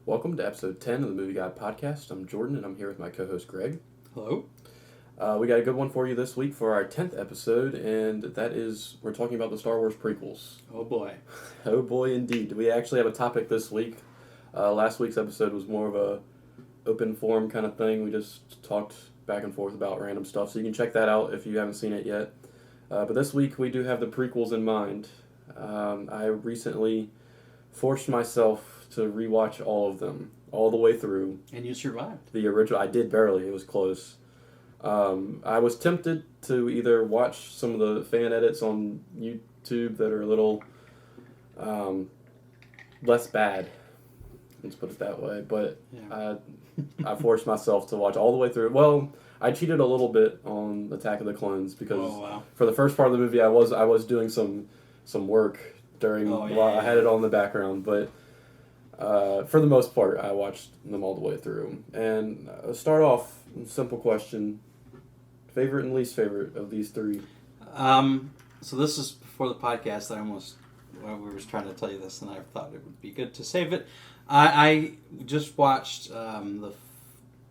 Welcome to episode 10 of the Movie Guide Podcast. I'm Jordan, and I'm here with my co-host Greg. Hello. We got a good one for you this week for our 10th episode, and that is, we're talking about the Star Wars prequels. Oh boy. Oh boy, indeed. We actually have a topic this week. Last week's episode was more of a open forum kind of thing. We just talked back and forth about random stuff, so you can check that out if you haven't seen it yet. But this week we do have the prequels in mind. I recently forced myself to rewatch all of them, all the way through. And you survived. The original, I did barely, it was close. I was tempted to either watch some of the fan edits on YouTube that are a little less bad, let's put it that way, but Yeah. I forced myself to watch all the way through. Well, I cheated a little bit on Attack of the Clones because for the first part of the movie I was doing some work during while I had it on in the background, but for the most part I watched them all the way through. And start off, simple question: favorite and least favorite of these three? So this is before the podcast. We were trying to tell you this, and I thought it would be good to save it. I just watched the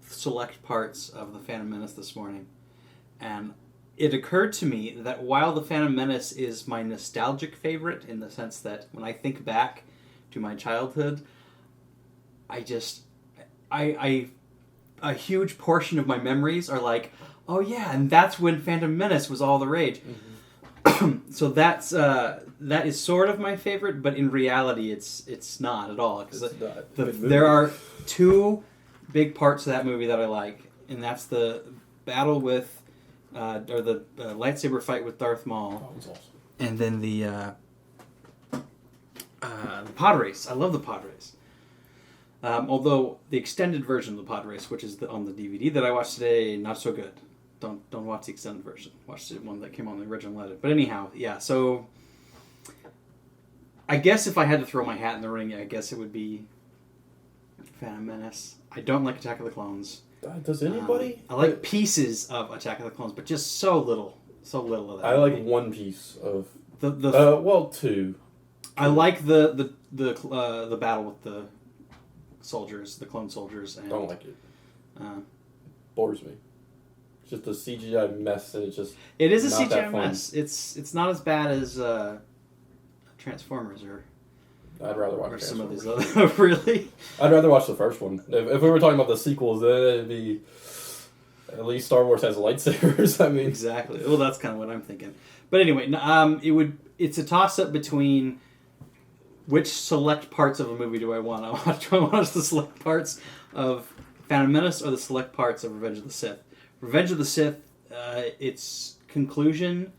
select parts of The Phantom Menace this morning, and it occurred to me that while The Phantom Menace is my nostalgic favorite in the sense that when I think back to my childhood, a huge portion of my memories are like, oh yeah, and that's when Phantom Menace was all the rage. Mm-hmm. So that is sort of my favorite, but in reality, it's not at all. Because there are two big parts of that movie that I like, and that's the battle with, or the lightsaber fight with Darth Maul. Oh, that's awesome. And then the pod race. I love the pod race. Although the extended version of the pod race, which is on the DVD that I watched today, not so good. Don't watch the extended version. Watch the one that came on the original edit. But anyhow, yeah. So I guess if I had to throw my hat in the ring, I guess it would be Phantom Menace. I don't like Attack of the Clones. Does anybody? I like pieces of Attack of the Clones, but just so little of that. I like one piece of two. I like the battle with the soldiers, the clone soldiers. And, don't like it. Bores me. It's just a CGI mess, and it is a CGI mess. It's not as bad as Transformers or. I'd rather watch or Transformers. Some of these other really. I'd rather watch the first one. If we were talking about the sequels, then it'd be at least Star Wars has lightsabers. I mean, exactly. Well, that's kind of what I'm thinking. But anyway, it's a toss up between which select parts of a movie do I want to watch. Do I watch the select parts of Phantom Menace or the select parts of Revenge of the Sith? Revenge of the Sith, its conclusion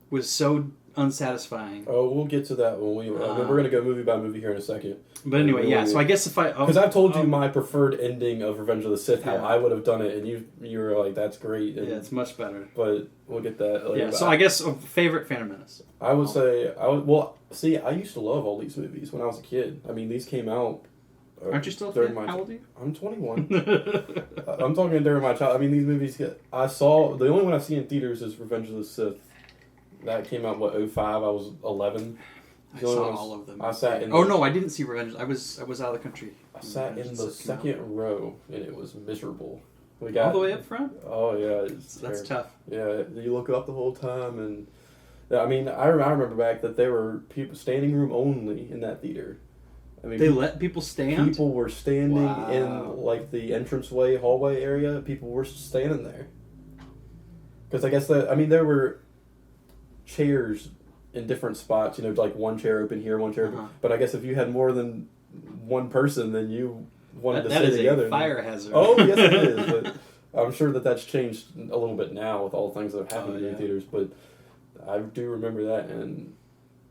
was so unsatisfying. Oh, we'll get to that when we're going to go movie by movie here in a second. But anyway, yeah. So I guess if because I've told you my preferred ending of Revenge of the Sith, how I would have done it, and you were like, "That's great." And, yeah, it's much better. But we'll get that later. Yeah. So I guess favorite Phantom Menace. I would say I used to love all these movies when I was a kid. I mean, these came out. Aren't you still a kid? How old are you? I'm 21. I'm talking during my child. I mean, these movies. I saw the only one I've seen in theaters is Revenge of the Sith. That came out 2005. I was 11. I saw all of them. I sat in. No, I didn't see Revenge. I was out of the country. I sat in the second row, and it was miserable. We got all the way up front. Oh yeah, that's tough. Yeah, you look up the whole time, and I mean, I remember back that there were people standing room only in that theater. I mean, they let people stand. People were standing in like the entranceway hallway area. People were standing there because I guess there were chairs in different spots, like one chair open here, one chair open. But I guess if you had more than one person, then you wanted to sit together. That is a fire hazard. Oh, yes it is. But I'm sure that's changed a little bit now with all the things that have happened in theaters. But I do remember that, and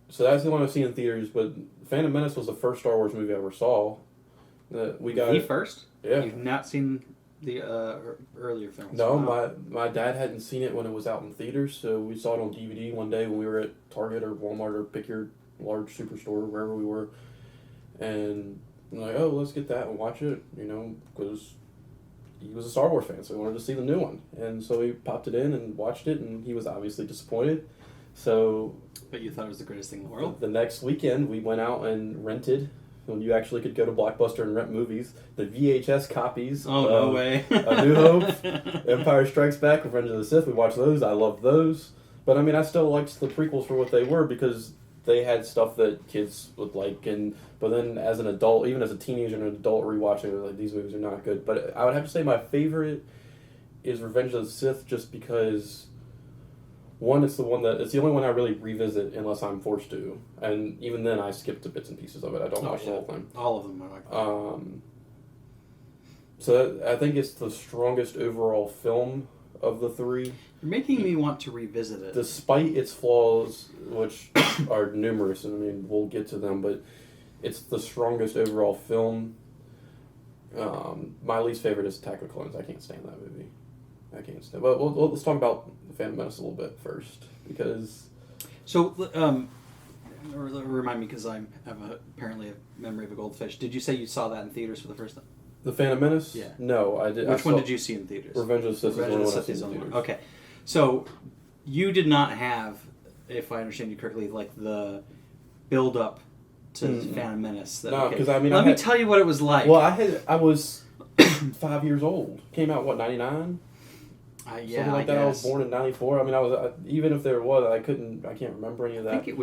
so that's the one I've seen in theaters. But Phantom Menace was the first Star Wars movie I ever saw. We got the first? Yeah. You've not seen the earlier films? No, my dad hadn't seen it when it was out in theaters, so we saw it on DVD one day when we were at Target or Walmart or pick your large superstore, wherever we were. And I'm like, oh, let's get that and watch it, because he was a Star Wars fan, so he wanted to see the new one. And so he popped it in and watched it, and he was obviously disappointed. So But you thought it was the greatest thing in the world? The next weekend, we went out and rented when you actually could go to Blockbuster and rent movies. The VHS copies. Oh, no way. A New Hope, Empire Strikes Back, Revenge of the Sith. We watched those. I loved those. But I mean, I still liked the prequels for what they were because they had stuff that kids would like. But then as an adult, even as a teenager and an adult rewatching it, like, these movies are not good. But I would have to say my favorite is Revenge of the Sith, just because one, it's the only one I really revisit unless I'm forced to, and even then I skip to bits and pieces of it. I don't watch the whole thing. All of them are like that. So I think it's the strongest overall film of the three. You're making me want to revisit it, despite its flaws, which are numerous, and I mean we'll get to them, but it's the strongest overall film. My least favorite is Attack of the Clones. I can't stand that movie. I can't stand. But let's talk about The Phantom Menace a little bit first, because. So, remind me, because I have apparently a memory of a goldfish. Did you say you saw that in theaters for the first time? The Phantom Menace? Yeah. No, I did. Which one did you see in theaters? Revenge of the Sith is the only one I seen in theaters. Okay, so you did not have, if I understand you correctly, like the build up to Phantom Menace. No, because I mean, let me tell you what it was like. Well, I was 5 years old. Came out what, 99? Yeah, something like that. I was born in 94. I mean, even if there was, I can't remember any of that. I think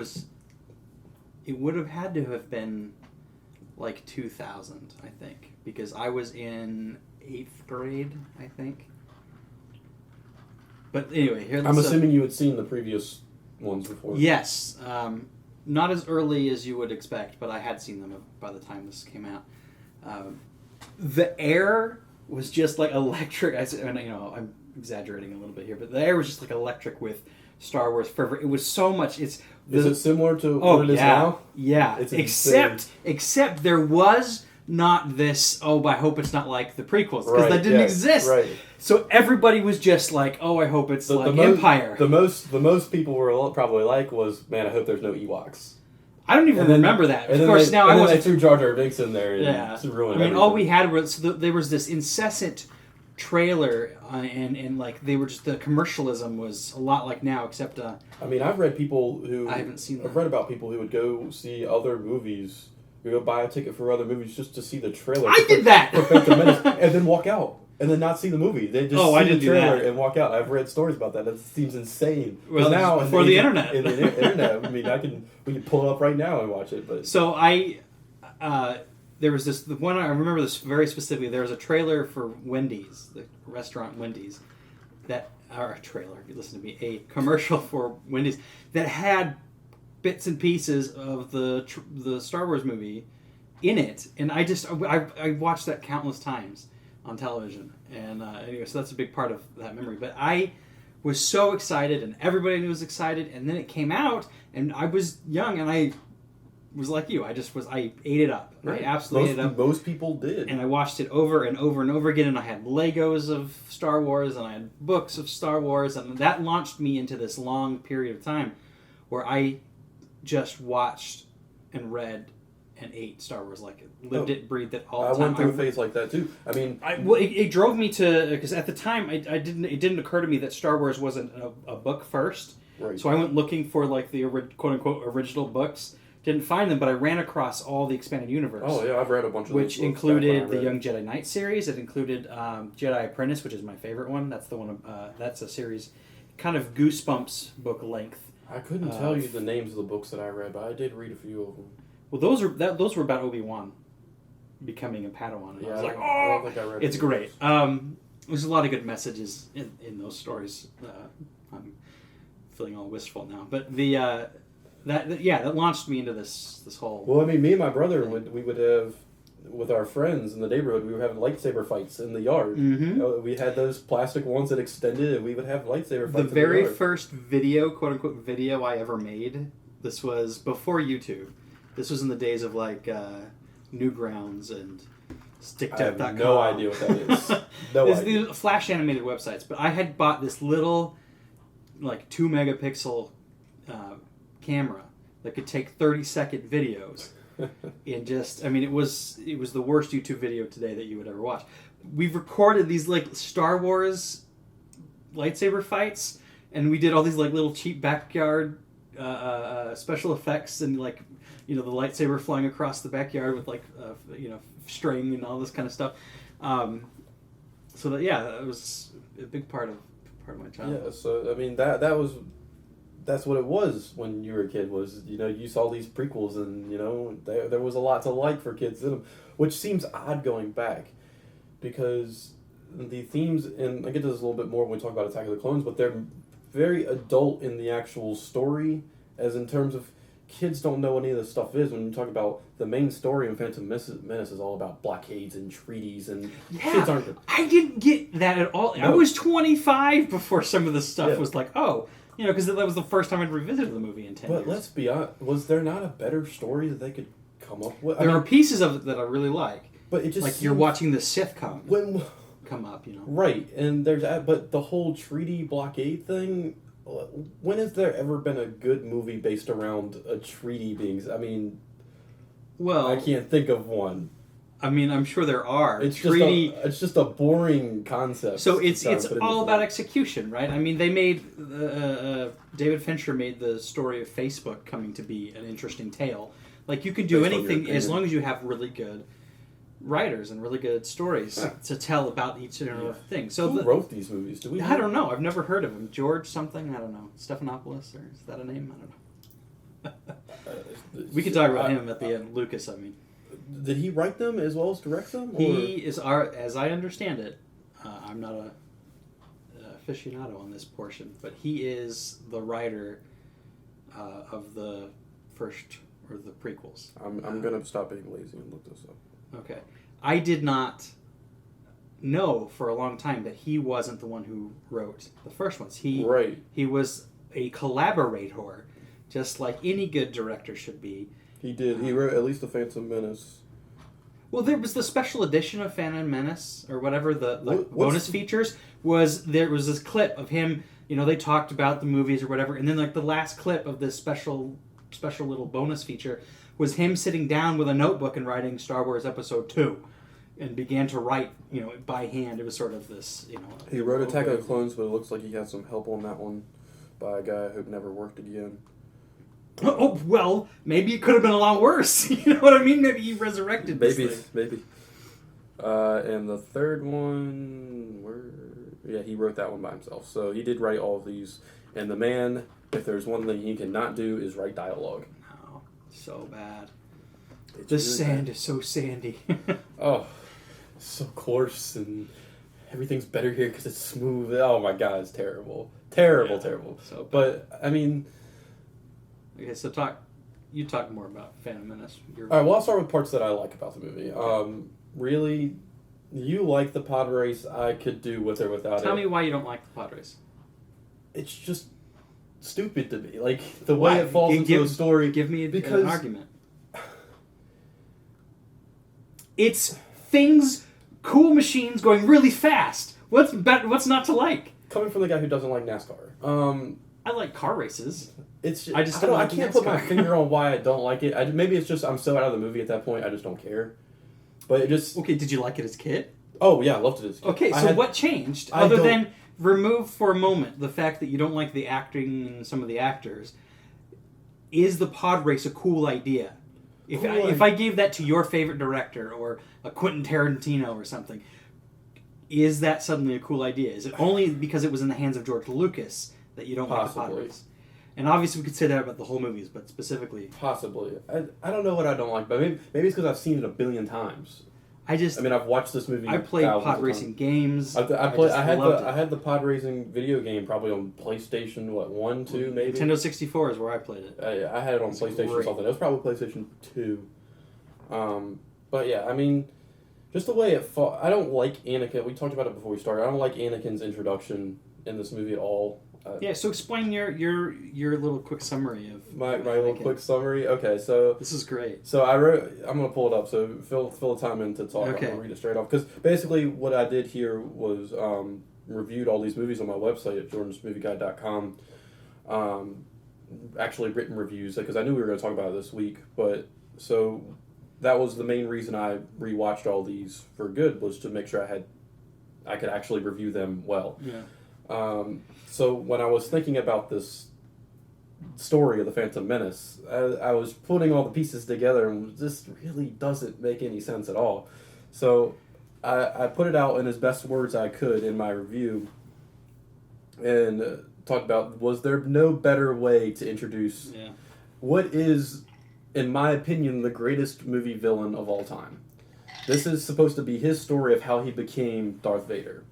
it would have had to have been like 2000, I think, because I was in 8th grade, I think. But anyway, I'm assuming you had seen the previous ones before. Yes. Not as early as you would expect, but I had seen them by the time this came out. The air was just like electric. I'm exaggerating a little bit here, but the air was just like electric with Star Wars fervor. It was so much. Is it similar to what it is now? Yeah. Except there was not this. Oh, I hope it's not like the prequels, because that didn't exist. Right. So everybody was just like, oh, I hope it's like Empire. The most people were probably like was, man, I hope there's no Ewoks. I don't even remember that. Of course, now I wasn't. They threw Jar Jar Binks in there and ruined everything. All we had was there was this incessant trailer, and like they were just, the commercialism was a lot like now, except. I mean, I've read people who I haven't seen. I've read about people who would go see other movies, who go buy a ticket for other movies just to see the trailer. I did that for Phantom Menace, and then walk out. And then not see the movie. They just see the trailer and walk out. I've read stories about that. It seems insane. Well, now before the internet. In the internet, I mean, we can pull it up right now and watch it. But so there was the one I remember this very specifically. There was a trailer for Wendy's, the restaurant Wendy's, a commercial for Wendy's that had bits and pieces of the Star Wars movie in it, and I watched that countless times on television, and anyway, so that's a big part of that memory. But I was so excited, and everybody was excited, and then it came out, and I was young, and I was like you. I ate it up. Right. I absolutely ate it up. Most people did. And I watched it over and over and over again, and I had Legos of Star Wars, and I had books of Star Wars, and that launched me into this long period of time where I just watched and read and ate Star Wars, like lived it, breathed it all the time. I went through a phase like that too. I mean, it drove me to, because at the time it didn't occur to me that Star Wars wasn't a book first. Right. So I went looking for like the quote unquote original books. Didn't find them, but I ran across all the expanded universe. Oh yeah, I've read a bunch of which included the Young Jedi Knight series. It included Jedi Apprentice, which is my favorite one. That's the one. That's a series, kind of Goosebumps book length. I couldn't tell you the names of the books that I read, but I did read a few of them. Well, those were about Obi-Wan becoming a Padawan. And I was like, I don't think I read it's great. There's a lot of good messages in those stories. I'm feeling all wistful now, but that launched me into this whole. Well, I mean, me and my brother we would have, with our friends in the neighborhood, we were having lightsaber fights in the yard. Mm-hmm. We had those plastic ones that extended, and we would have lightsaber fights. The very first video, quote unquote, video I ever made. This was before YouTube. This was in the days of like Newgrounds and StickTap.com. I have no idea what that is. These flash animated websites. But I had bought this little, like 2 megapixel camera that could take 30-second videos. And just, I mean, it was the worst YouTube video today that you would ever watch. We've recorded these like Star Wars lightsaber fights, and we did all these like little cheap backyard special effects, and like, the lightsaber flying across the backyard with like string and all this kind of stuff. So that was a big part of my childhood. Yeah, so I mean that's what it was when you were a kid. Was you saw these prequels and there was a lot to like for kids in them, which seems odd going back, because the themes, and I get to this a little bit more when we talk about Attack of the Clones, but they're very adult in the actual story, as in terms of kids don't know what any of this stuff is. When you talk about the main story in Phantom Menace is all about blockades and treaties, and kids aren't. I didn't get that at all. No. I was 25 before some of this stuff was like, because that was the first time I'd revisited the movie in 10 years. But let's be honest, was there not a better story that they could come up with? There are pieces of it that I really like. But it just like you're watching the Sith come up, Right, and there's that, but the whole treaty blockade thing. When has there ever been a good movie based around a treaty being? I mean, I can't think of one. I mean, I'm sure there are. It's just a boring concept. So it's all about execution, right? I mean, they made David Fincher made the story of Facebook coming to be an interesting tale. Like you can do anything as long as you have really good writers and really good stories to tell about each thing. So who wrote these movies? I don't know. I've never heard of him. George something? I don't know. Stephanopoulos, or is that a name? I don't know. We could talk about him at the end. Lucas, I mean. Did he write them as well as direct them? He is as I understand it. I'm not a aficionado on this portion, but he is the writer of the first or the prequels. I'm gonna stop being lazy and look this up. Okay. I did not know for a long time that he wasn't the one who wrote the first ones. He was a collaborator, just like any good director should be. He did. He wrote at least The Phantom Menace. Well, there was the special edition of Phantom Menace, or whatever, the bonus features, there was this clip of him, they talked about the movies or whatever, and then like the last clip of this special little bonus feature was him sitting down with a notebook and writing Star Wars Episode 2, and began to write, by hand. It was sort of this, He wrote Attack of the Clones, but it looks like he had some help on that one by a guy who never worked again. Oh, well, maybe it could have been a lot worse. You know what I mean? Maybe he resurrected this thing. Maybe. And the third one, he wrote that one by himself. So he did write all of these. And the man, if there's one thing he cannot do, is write dialogue. No, so bad. The sand is so sandy. Oh, so coarse, and everything's better here because it's smooth. Oh my God, it's terrible. Terrible. So bad. But, I mean... Okay, so you talk more about Phantom Menace. All right, well, I'll start with parts that I like about the movie. Really, you like the pod race. I could do with or without it. Tell me why you don't like the pod race. It's just stupid to me. Like, the way it falls into the story. Give me an argument. It's things, cool machines going really fast. What's not to like? Coming from the guy who doesn't like NASCAR. I like car races. I can't put my finger on why I don't like it. Maybe it's just I'm so out of the movie at that point. I just don't care. But it just... Okay, did you like it as a kid? Oh, yeah, I loved it as a kid. Okay, so what changed? Other than remove for a moment the fact that you don't like the acting and some of the actors, is the pod race a cool idea? If I gave that to your favorite director or a Quentin Tarantino or something, is that suddenly a cool idea? Is it only because it was in the hands of George Lucas that you don't like the pod race? And obviously we could say that about the whole movies, but specifically... Possibly. I don't know what I don't like, but maybe it's because I've seen it a billion times. I've watched this movie. I played pod racing games. I had the pod racing video game probably on PlayStation, 1, 2, maybe? Nintendo 64 is where I played it. I had it on PlayStation something. It was probably PlayStation 2. But yeah, I mean, just the way it fought. I don't like Anakin. We talked about it before we started. I don't like Anakin's introduction in this movie at all. So explain your little quick summary of my little quick summary. Okay, so this is great. So I'm gonna pull it up. So fill the time in to talk. Okay. I'm gonna read it straight off because basically what I did here was reviewed all these movies on my website at jordansmovieguide.com. Actually written reviews because I knew we were gonna talk about it this week. But so that was the main reason I rewatched all these for good, was to make sure I could actually review them well. Yeah. So when I was thinking about this story of the Phantom Menace. I was putting all the pieces together, and this really doesn't make any sense at all. So I put it out in as best words I could in my review, and talked about, was there no better way to introduce what is, in my opinion, the greatest movie villain of all time. This is supposed to be his story of how he became Darth Vader.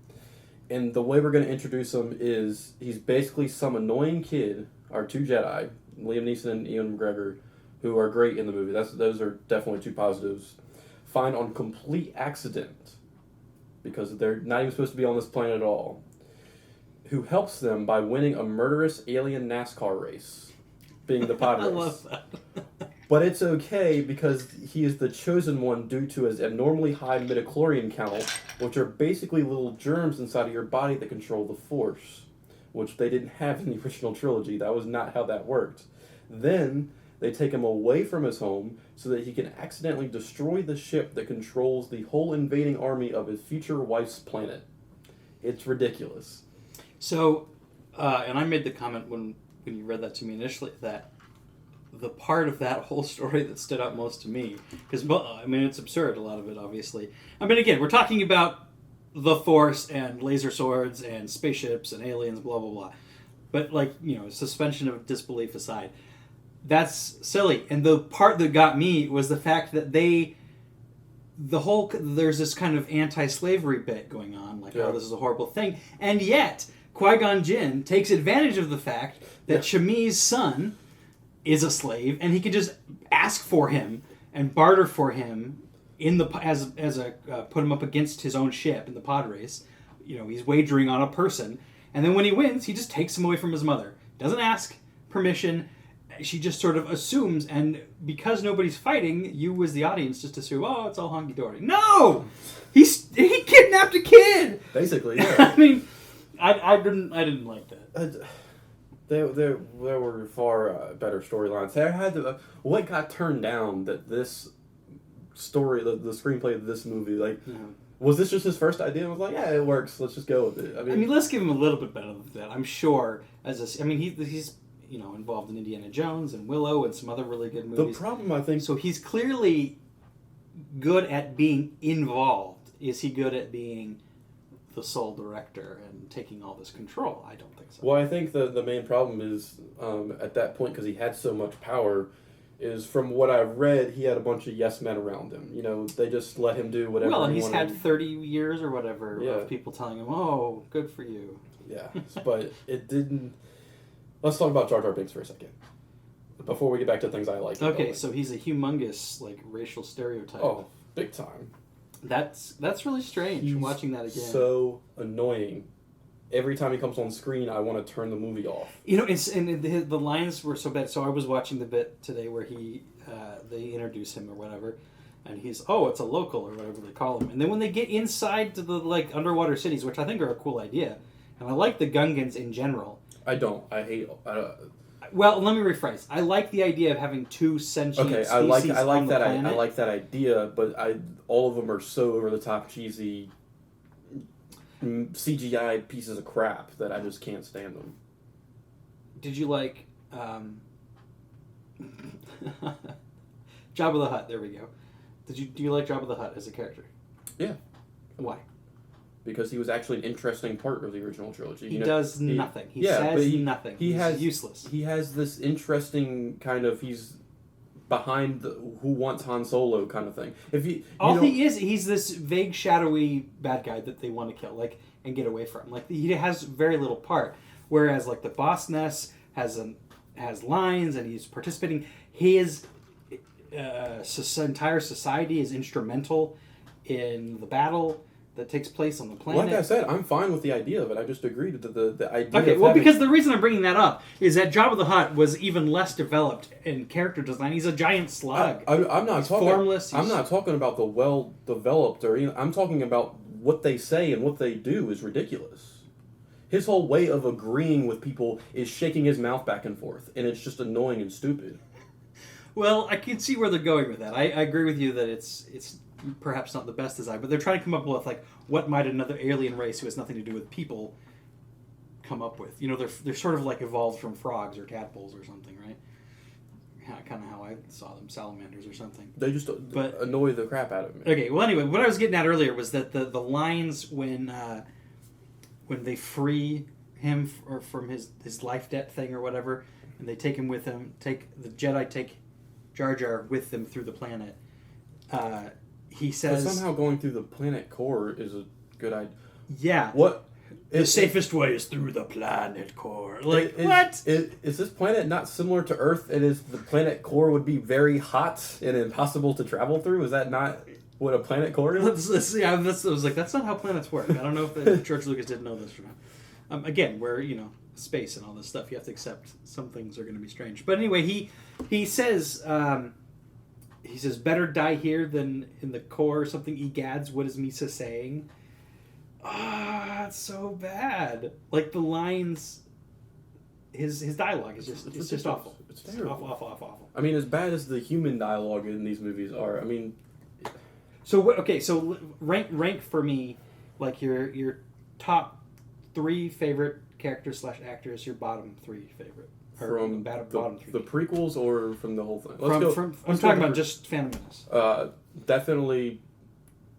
And the way we're going to introduce him is he's basically some annoying kid, our two Jedi, Liam Neeson and Ewan McGregor, who are great in the movie. Those are definitely two positives. Find on complete accident, because they're not even supposed to be on this planet at all, who helps them by winning a murderous alien NASCAR race, being the pod race. I love that. But it's okay because he is the chosen one due to his abnormally high midichlorian count, which are basically little germs inside of your body that control the Force, which they didn't have in the original trilogy. That was not how that worked. Then they take him away from his home so that he can accidentally destroy the ship that controls the whole invading army of his future wife's planet. It's ridiculous. So, and I made the comment when you read that to me initially that the part of that whole story that stood out most to me, because, I mean, it's absurd, a lot of it, obviously. I mean, again, we're talking about the Force and laser swords and spaceships and aliens, blah, blah, blah. But, like, you know, suspension of disbelief aside, that's silly. And the part that got me was the fact that there's this kind of anti-slavery bit going on, like, oh, this is a horrible thing. And yet, Qui-Gon Jinn takes advantage of the fact that Shami's son is a slave, and he could just ask for him and barter for him put him up against his own ship in the pod race. You know, he's wagering on a person, and then when he wins, he just takes him away from his mother. Doesn't ask permission. She just sort of assumes, and because nobody's fighting, you as the audience just assume, oh, it's all hunky dory. No, he kidnapped a kid. Basically, yeah. I mean, I didn't like that. There were far better storylines. What got turned down that this story, the screenplay of this movie, like, was this just his first idea? I was like, yeah, it works. Let's just go with it. I mean, let's give him a little bit better than that. I'm sure. He's involved in Indiana Jones and Willow and some other really good movies. The problem, I think, so he's clearly good at being involved. Is he good at being the sole director and taking all this control? I don't think so. Well, I think the main problem is, at that point, because he had so much power, is from what I've read, he had a bunch of yes men around him. You know, they just let him do whatever he wanted. Well, and he's had 30 years or whatever of people telling him, oh, good for you. Yeah, but it didn't... Let's talk about Jar Jar Binks for a second, before we get back to things I like. Okay, so he's a humongous, like, racial stereotype. Oh, big time. That's really strange, watching that again. So annoying. Every time he comes on screen, I want to turn the movie off. You know, the lines were so bad. So I was watching the bit today where they introduce him or whatever, and he's, oh, it's a local or whatever they call him. And then when they get inside to the, like, underwater cities, which I think are a cool idea, and I like the Gungans in general. I don't. I hate... Well, let me rephrase. I like the idea of having two sentient species I like that. planet. I like that idea, but all of them are so over the top, cheesy, CGI pieces of crap that I just can't stand them. Did you like Jabba the Hutt? There we go. Do you like Jabba the Hutt as a character? Yeah. Why? Because he was actually an interesting part of the original trilogy. He does nothing. He says nothing. He's useless. He has this interesting kind of, he's behind the who wants Han Solo kind of thing. He's this vague, shadowy bad guy that they want to kill, like, and get away from. Like, he has very little part. Whereas, like, the Boss Ness has lines and he's participating. His entire society is instrumental in the battle that takes place on the planet. Like I said, I'm fine with the idea of it. I just agreed that the idea. Okay, well, because the reason I'm bringing that up is that Jabba the Hutt was even less developed in character design. He's a giant slug. I'm not talking formless. I'm not talking about the well developed I'm talking about what they say and what they do is ridiculous. His whole way of agreeing with people is shaking his mouth back and forth, and it's just annoying and stupid. Well, I can see where they're going with that. I agree with you that it's perhaps not the best design, but they're trying to come up with, like, what might another alien race who has nothing to do with people come up with. They're sort of like evolved from frogs or tadpoles or something, right? Kind of how I saw them, salamanders or something. They just annoy the crap out of me. Okay, well anyway, what I was getting at earlier was that the lines when they free him from his life debt thing or whatever, and they take him with them, the Jedi take Jar Jar with them through the planet. He says... But somehow going through the planet core is a good idea. Yeah. What? The safest way is through the planet core. Like, what? Is this planet not similar to Earth? It is the planet core would be very hot and impossible to travel through? Is that not what a planet core is? I was like, that's not how planets work. I don't know if George Lucas didn't know this or not. Again, where, space and all this stuff, you have to accept some things are going to be strange. But anyway, he says... He says, better die here than in the core or something. Egads, what is Misa saying? It's so bad. Like, the lines... His dialogue is just awful. It's terrible. Awful. I mean, as bad as the human dialogue in these movies are, I mean... So rank for me, like, your top 3 favorite characters / actors, your bottom 3 favorite. From the prequels or from the whole thing? I'm talking about just Phantom Menace. Definitely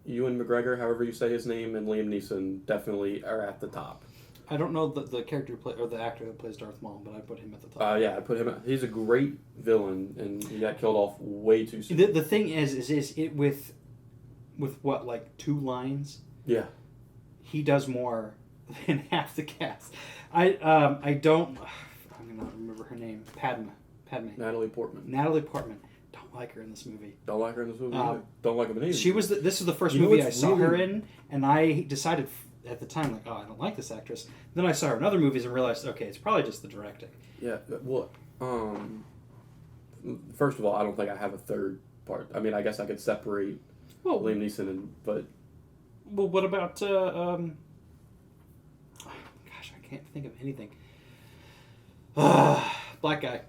Ewan McGregor, however you say his name, and Liam Neeson definitely are at the top. I don't know the character or the actor that plays Darth Maul, but I put him at the top. Yeah, I put him. He's a great villain, and he got killed off way too soon. The thing is it with what, like 2 lines? Yeah, he does more than half the cast. I don't remember her name. Padme. Natalie Portman. Don't like her in this movie. Don't like her in this movie. Don't like her in This was the first movie I saw her in, and I decided at the time, like, I don't like this actress. Then I saw her in other movies and realized, okay, it's probably just the directing. Yeah. Well, first of all, I don't think I have a third part. I mean, I guess I could separate Liam Neeson but. Well, what about? Gosh, I can't think of anything. Black guy.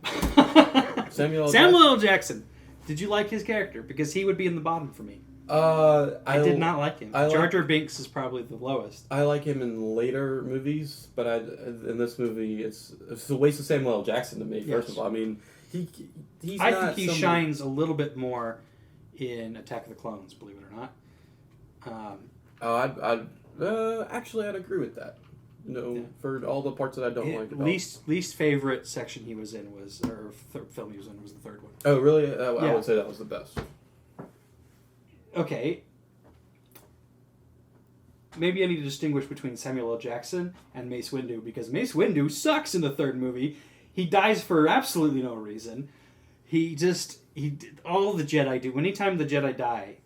Samuel L. Jackson. Did you like his character? Because he would be in the bottom for me. I did not like him. Jar Jar Binks is probably the lowest. I like him in later movies, but in this movie, it's a waste of Samuel L. Jackson to me. Yes. First of all, I mean, I think he shines a little bit more in Attack of the Clones. Believe it or not. Actually, I'd agree with that. For all the parts that I don't like. Least favorite section he was in film he was in was the third one. Oh, really? I would say that was the best. Okay. Maybe I need to distinguish between Samuel L. Jackson and Mace Windu, because Mace Windu sucks in the third movie. He dies for absolutely no reason. He all the Jedi do. Anytime the Jedi die,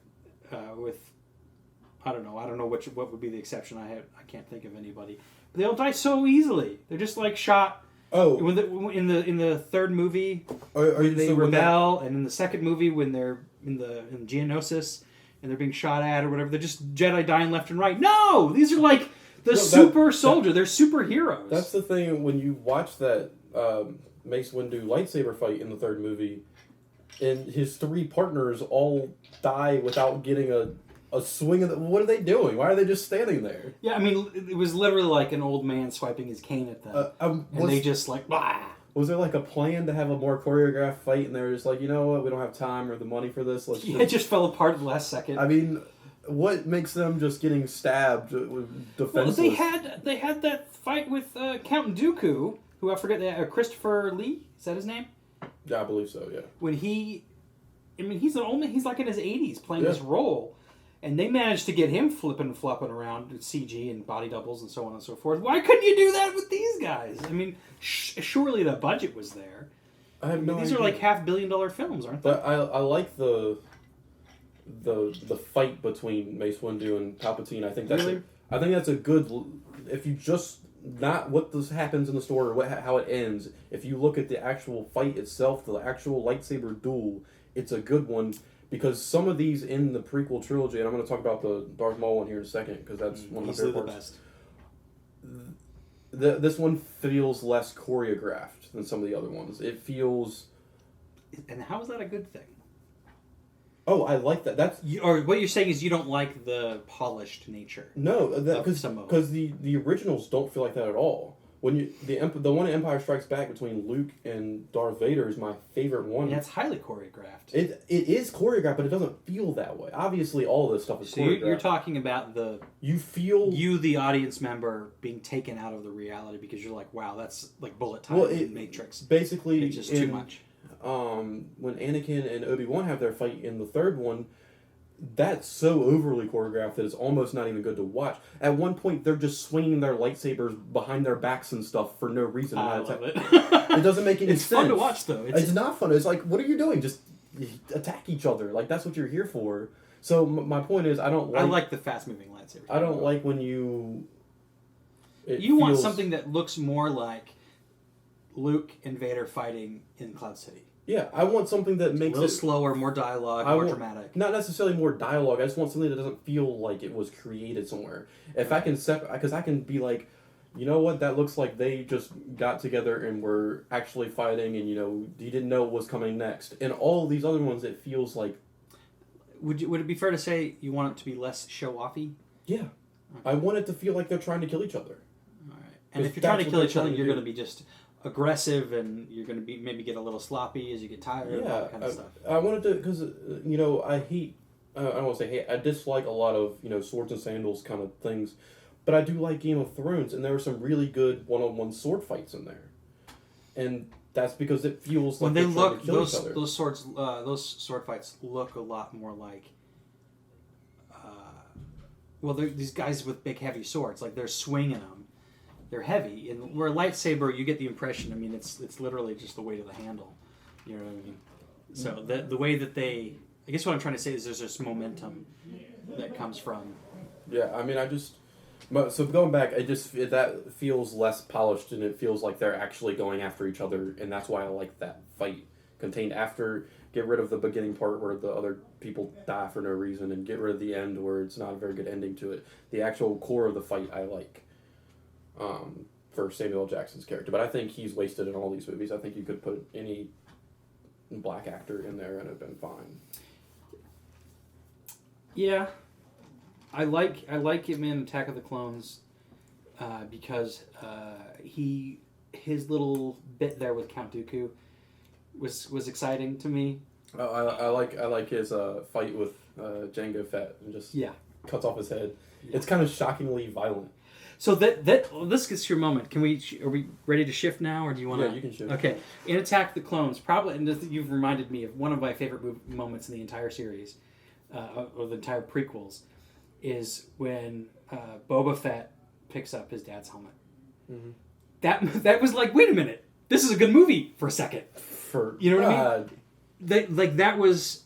I don't know what would be the exception. I can't think of anybody. They all die so easily. They're just like shot. Oh, in the third movie, they rebel, and in the second movie when they're in Geonosis and they're being shot at or whatever, they're just Jedi dying left and right. No, these are like super soldier. They're superheroes. That's the thing when you watch that Mace Windu lightsaber fight in the third movie, and his 3 partners all die without getting a swing of what are they doing? Why are they just standing there? Yeah, I mean, it was literally like an old man swiping his cane at them. And they just like, bah! Was there like a plan to have a more choreographed fight, and they were just like, you know what, we don't have time or the money for this? It just fell apart at the last second. I mean, what makes them just getting stabbed defenseless? Well, they had that fight with Count Dooku, who I forget, Christopher Lee? Is that his name? Yeah, I believe so, yeah. When he's an old man, he's like in his 80s playing this role. And they managed to get him flipping and flopping around with CG and body doubles and so on and so forth. Why couldn't you do that with these guys? I mean, surely the budget was there. I have no idea. These are like $500 million films, aren't they? But I like the fight between Mace Windu and Palpatine. I think that's a good. If you just not what this happens in the story or how it ends. If you look at the actual fight itself, the actual lightsaber duel, it's a good one. Because some of these in the prequel trilogy, and I'm going to talk about the Darth Maul one here in a second, because that's one of my favorite parts. This one feels less choreographed than some of the other ones. It feels... And how is that a good thing? Oh, I like that. Or what you're saying is you don't like the polished nature. No, because the originals don't feel like that at all. the one in Empire Strikes Back between Luke and Darth Vader is my favorite one. Yeah, it's highly choreographed. It is choreographed, but it doesn't feel that way. Obviously, all of this stuff is choreographed. So you're talking about the audience member, being taken out of the reality because you're like, wow, that's like bullet time in Matrix. Basically, it's just too much. When Anakin and Obi-Wan have their fight in the third one, that's so overly choreographed that it's almost not even good to watch. At one point, they're just swinging their lightsabers behind their backs and stuff for no reason. I love it. It doesn't make any sense. It's fun to watch, though. It's not fun. It's like, what are you doing? Just attack each other. Like, that's what you're here for. So my point is, I like the fast-moving lightsabers. I don't like when you... want something that looks more like Luke and Vader fighting in Cloud City. Yeah, I want something that makes it a little slower, more dialogue, more dramatic. Not necessarily more dialogue. I just want something that doesn't feel like it was created somewhere. If I can because I can be like, you know what, that looks like they just got together and were actually fighting, and you didn't know what was coming next. And all these other ones, it feels like. Would it be fair to say you want it to be less show-offy? Yeah, okay. I want it to feel like they're trying to kill each other. All right, and if you're trying to kill each other, you're going to be just aggressive, and you're going to be maybe get a little sloppy as you get tired, and all that kind of stuff. I wanted to, because I hate, I don't want to say hate, I dislike a lot of swords and sandals kind of things, but I do like Game of Thrones, and there were some really good one-on-one sword fights in there, and that's because it feels like they're trying to kill each other. Those sword fights look a lot more like. They're these guys with big heavy swords, like they're swinging them. They're heavy, and where a lightsaber, you get the impression. I mean, it's literally just the weight of the handle. You know what I mean? So the way that I guess what I'm trying to say is there's this momentum that comes from. Yeah, I mean, so going back, that feels less polished, and it feels like they're actually going after each other, and that's why I like that fight contained after. Get rid of the beginning part where the other people die for no reason, and get rid of the end where it's not a very good ending to it. The actual core of the fight I like. For Samuel L. Jackson's character, but I think he's wasted in all these movies. I think you could put any black actor in there and it'd have been fine. Yeah, I like him in Attack of the Clones because his little bit there with Count Dooku was exciting to me. I like his fight with Jango Fett and just cuts off his head. Yeah. It's kind of shockingly violent. So this gets your moment. Are we ready to shift now, or do you want to? Yeah, you can shift. Okay, in Attack the Clones, probably, and you've reminded me of one of my favorite moments in the entire series, or the entire prequels, is when Boba Fett picks up his dad's helmet. Mm-hmm. That was like, wait a minute, this is a good movie for a second. You know what I mean? That was.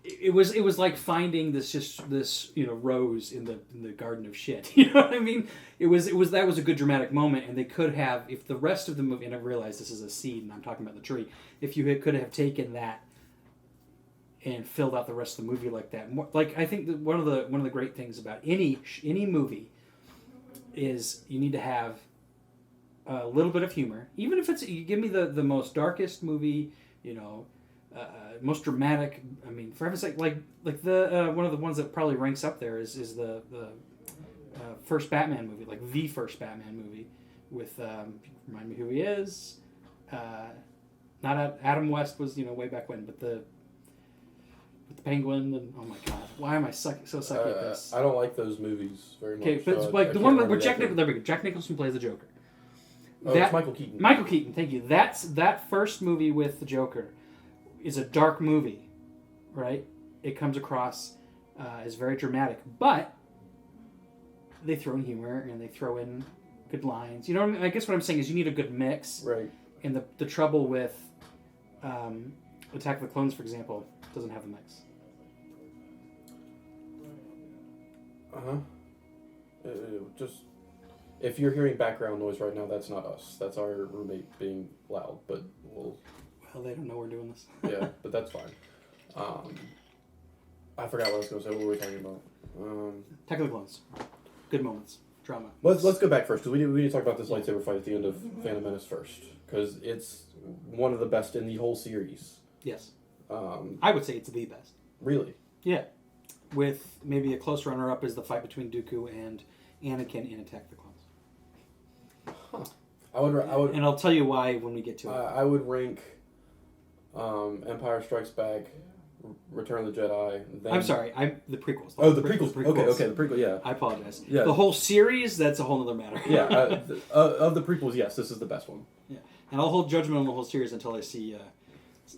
It was like finding this rose in the garden of shit. You know what I mean? That was a good dramatic moment, and they could have, if the rest of the movie, and I realize this is a seed and I'm talking about the tree, if you could have taken that and filled out the rest of the movie like that. Like, I think that one of the great things about any movie is you need to have a little bit of humor, even if you give me the most darkest movie, most dramatic. I mean, for heaven's sake, like the one of the ones that probably ranks up there is the first Batman movie, like the first Batman movie with remind me who he is. Not Adam West was way back when, but with the Penguin and oh my god, why am I so sucky at this? I don't like those movies very much. Okay, but it's like the one where Jack Nicholson plays the Joker. It's Michael Keaton. Michael Keaton, thank you. That first movie with the Joker is a dark movie, right? It comes across as very dramatic, but they throw in humor and they throw in good lines. You know what I mean? I guess what I'm saying is you need a good mix. Right. And the trouble with Attack of the Clones, for example, doesn't have a mix. Just if you're hearing background noise right now, that's not us. That's our roommate being loud, but we'll. Well, they don't know we're doing this. Yeah, but that's fine. I forgot what I was going to say. What were we talking about? Attack of the Clones. Good moments. Drama. Let's go back first, because we need to talk about this lightsaber fight at the end of Phantom Menace first, because it's one of the best in the whole series. Yes. I would say it's the best. Really? Yeah. With maybe a close runner-up is the fight between Dooku and Anakin in Attack of the Clones. Huh. I would, and I'll tell you why when we get to it. I would rank Empire Strikes Back, Return of the Jedi. Then... I'm sorry, the prequels. The prequels. Okay, the prequel. Yeah, I apologize. Yeah, the whole series, that's a whole other matter. Yeah, of the prequels, yes, this is the best one. Yeah, and I'll hold judgment on the whole series until I see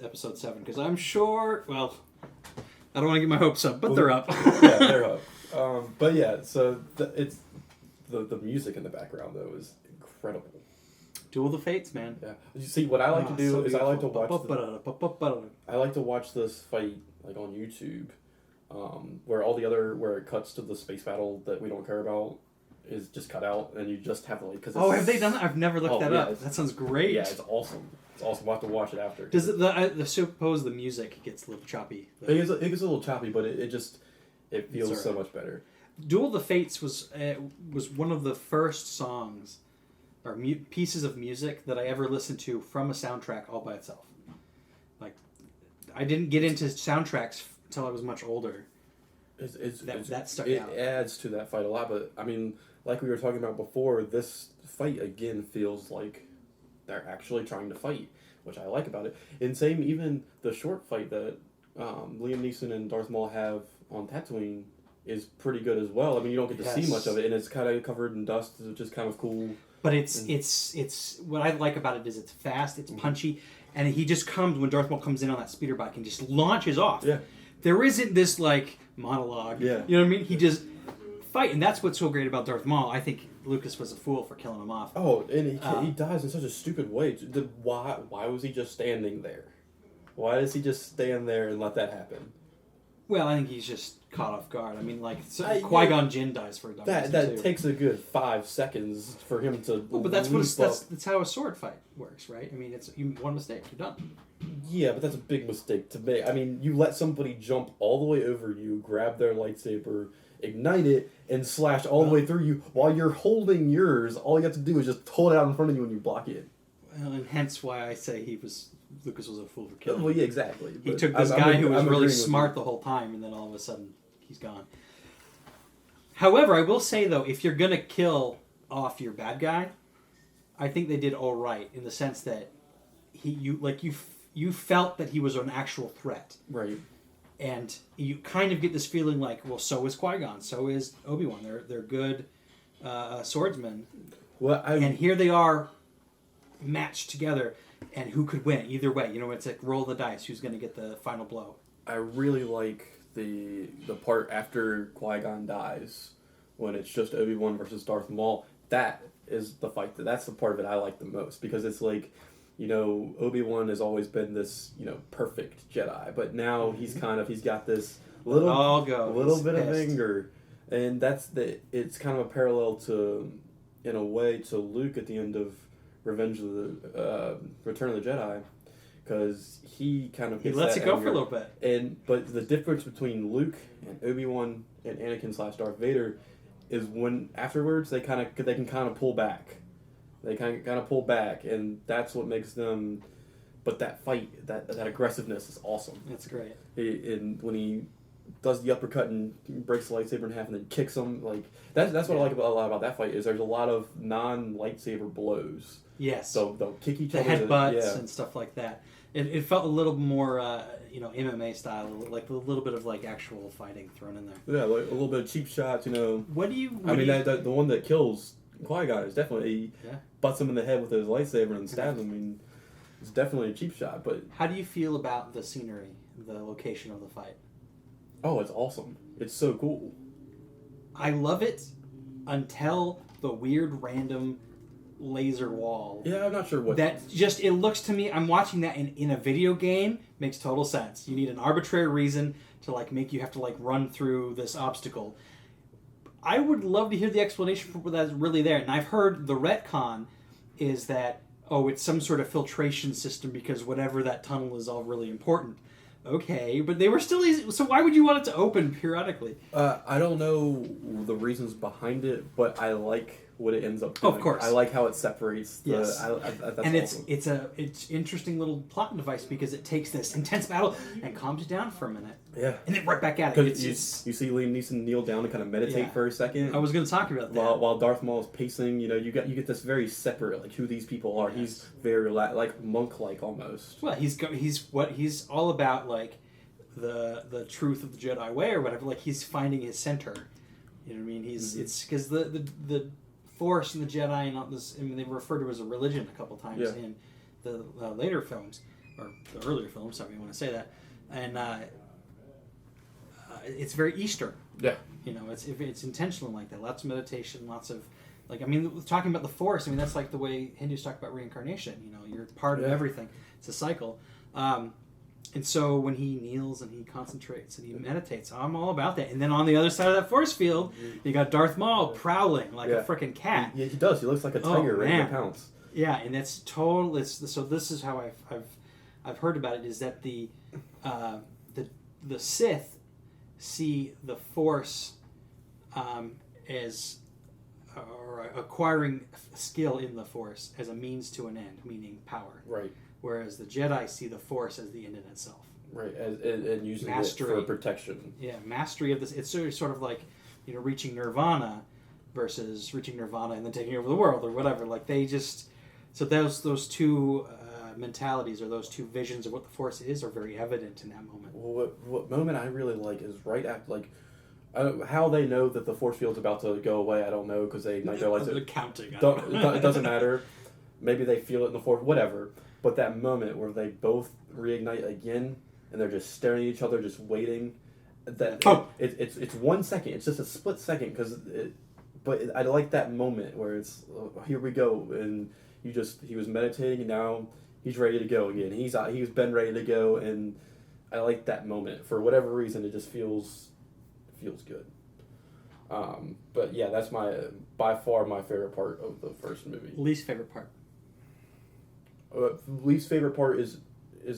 episode 7, because I'm sure. Well, I don't want to get my hopes up, but they're up. Yeah, they're up. But yeah, so it's the music in the background though is incredible. Duel of the Fates, man. Yeah. You see, what I like to do is I like to watch. I like to watch this fight like on YouTube, where where it cuts to the space battle that we don't care about is just cut out, and you just have to like. Have they done that? I've never looked that up. That sounds great. Yeah, it's awesome. It's awesome. We'll have to watch it after. Does I suppose the music gets a little choppy? It gets a little choppy, but it feels so much better. Duel of the Fates was one of the first songs or pieces of music that I ever listened to from a soundtrack all by itself. Like, I didn't get into soundtracks until I was much older. That stuck out. It adds to that fight a lot, but I mean, like we were talking about before, this fight again feels like they're actually trying to fight, which I like about it. And same even the short fight that Liam Neeson and Darth Maul have on Tatooine is pretty good as well. I mean, you don't get to see much of it, and it's kind of covered in dust, which is kind of cool. But it's what I like about it is it's fast, it's punchy, and he just comes when Darth Maul comes in on that speeder bike and just launches off. Yeah. There isn't this like monologue. Yeah. You know what I mean? He just fight, and that's what's so great about Darth Maul. I think Lucas was a fool for killing him off. Oh, and he dies in such a stupid way. Why was he just standing there? Why does he just stand there and let that happen? Well, I think he's just caught off guard. I mean, like, Qui-Gon Jinn dies for a dumb reason, That takes a good 5 seconds for him to. Well, but that's how a sword fight works, right? I mean, it's one mistake, you're done. Yeah, but that's a big mistake to make. I mean, you let somebody jump all the way over you, grab their lightsaber, ignite it, and slash all the way through you while you're holding yours. All you have to do is just hold it out in front of you and you block it. Well, and hence why I say Lucas was a fool for killing him. Well, yeah, exactly. He took this guy who was really smart the whole time, and then all of a sudden, he's gone. However, I will say, though, if you're going to kill off your bad guy, I think they did all right, in the sense that you felt that he was an actual threat. Right. And you kind of get this feeling like, well, so is Qui-Gon, so is Obi-Wan. They're good swordsmen. Well, and here they are matched together. And who could win? Either way, it's like roll the dice. Who's going to get the final blow? I really like the part after Qui-Gon dies, when it's just Obi-Wan versus Darth Maul. That is the fight. That's the part of it I like the most, because it's like, Obi-Wan has always been this, perfect Jedi, but now he's got this little bit of anger, and it's kind of a parallel to, in a way, to Luke at the end of Return of the Jedi, because he kind of lets it go for a little bit. But the difference between Luke and Obi-Wan and Anakin / Darth Vader is when afterwards they can kind of pull back. They kind of pull back, and that's what makes them. But that fight, that aggressiveness is awesome. That's great. And when he does the uppercut and breaks the lightsaber in half and then kicks him, like that's what I like a lot about that fight, is there's a lot of non-lightsaber blows. Yes. So they'll kick each other. Headbutts and stuff like that. It felt a little more, MMA style, like a little bit of like actual fighting thrown in there. Yeah, like a little bit of cheap shots, What do you? The one that kills Qui-Gon is definitely butts him in the head with his lightsaber and stabs him. I mean, it's definitely a cheap shot. But how do you feel about the scenery, the location of the fight? Oh, it's awesome. It's so cool. I love it until the weird random laser wall. Yeah, I'm not sure what... it looks to me, I'm watching that in a video game, makes total sense. You need an arbitrary reason to make you have to run through this obstacle. I would love to hear the explanation for what that's really there. And I've heard the retcon is that, it's some sort of filtration system because whatever that tunnel is all really important. Okay, but they were still easy. So why would you want it to open periodically? I don't know the reasons behind it, but I like what it ends up doing. Of course. I like how it separates. Yes. That's and awesome. it's interesting little plot device because it takes this intense battle and calms it down for a minute. Yeah. And then right back at it. You see Liam Neeson kneel down and kind of meditate for a second. I was going to talk about that. While Darth Maul is pacing, you get this very separate, like, who these people are. Yes. He's very like monk-like almost. Well, he's all about, like, the truth of the Jedi way or whatever. Like, he's finding his center. You know what I mean? It's because the Force and the Jedi and all this. I mean, they refer to it as a religion a couple times in the later films or the earlier films. However you want to say that, and it's very Eastern. Yeah. You know, it's intentional like that. Lots of meditation, lots of, like, I mean, talking about the Force. I mean, that's like the way Hindus talk about reincarnation. You know, you're part of everything. It's a cycle. And so when he kneels and he concentrates and he meditates, I'm all about that. And then on the other side of that force field, you got Darth Maul prowling like a freaking cat. He does. He looks like a tiger ready to pounce. Yeah, and it's total. So this is how I've heard about it. Is that the Sith see the Force as or acquiring skill in the Force as a means to an end, meaning power. Right. Whereas the Jedi see the Force as the end in itself. Right, and using mastery. It for protection. Yeah, mastery of this. It's sort of like, you know, reaching nirvana versus reaching nirvana and then taking over the world or whatever. Like, they just... So those two mentalities or those two visions of what the Force is are very evident in that moment. Well, what moment I really like is right after, like, how they know that the Force field's about to go away, I don't know, because they're like... counting. It doesn't matter. Maybe they feel it in the Force, whatever. But that moment where they both reignite again, and they're just staring at each other, just waiting. It's 1 second. It's just a split second. But I like that moment where it's here we go, and he was meditating, and now he's ready to go again. He's been ready to go, and I like that moment for whatever reason. It just feels good. But yeah, that's by far my favorite part of the first movie. Least favorite part. Least favorite part is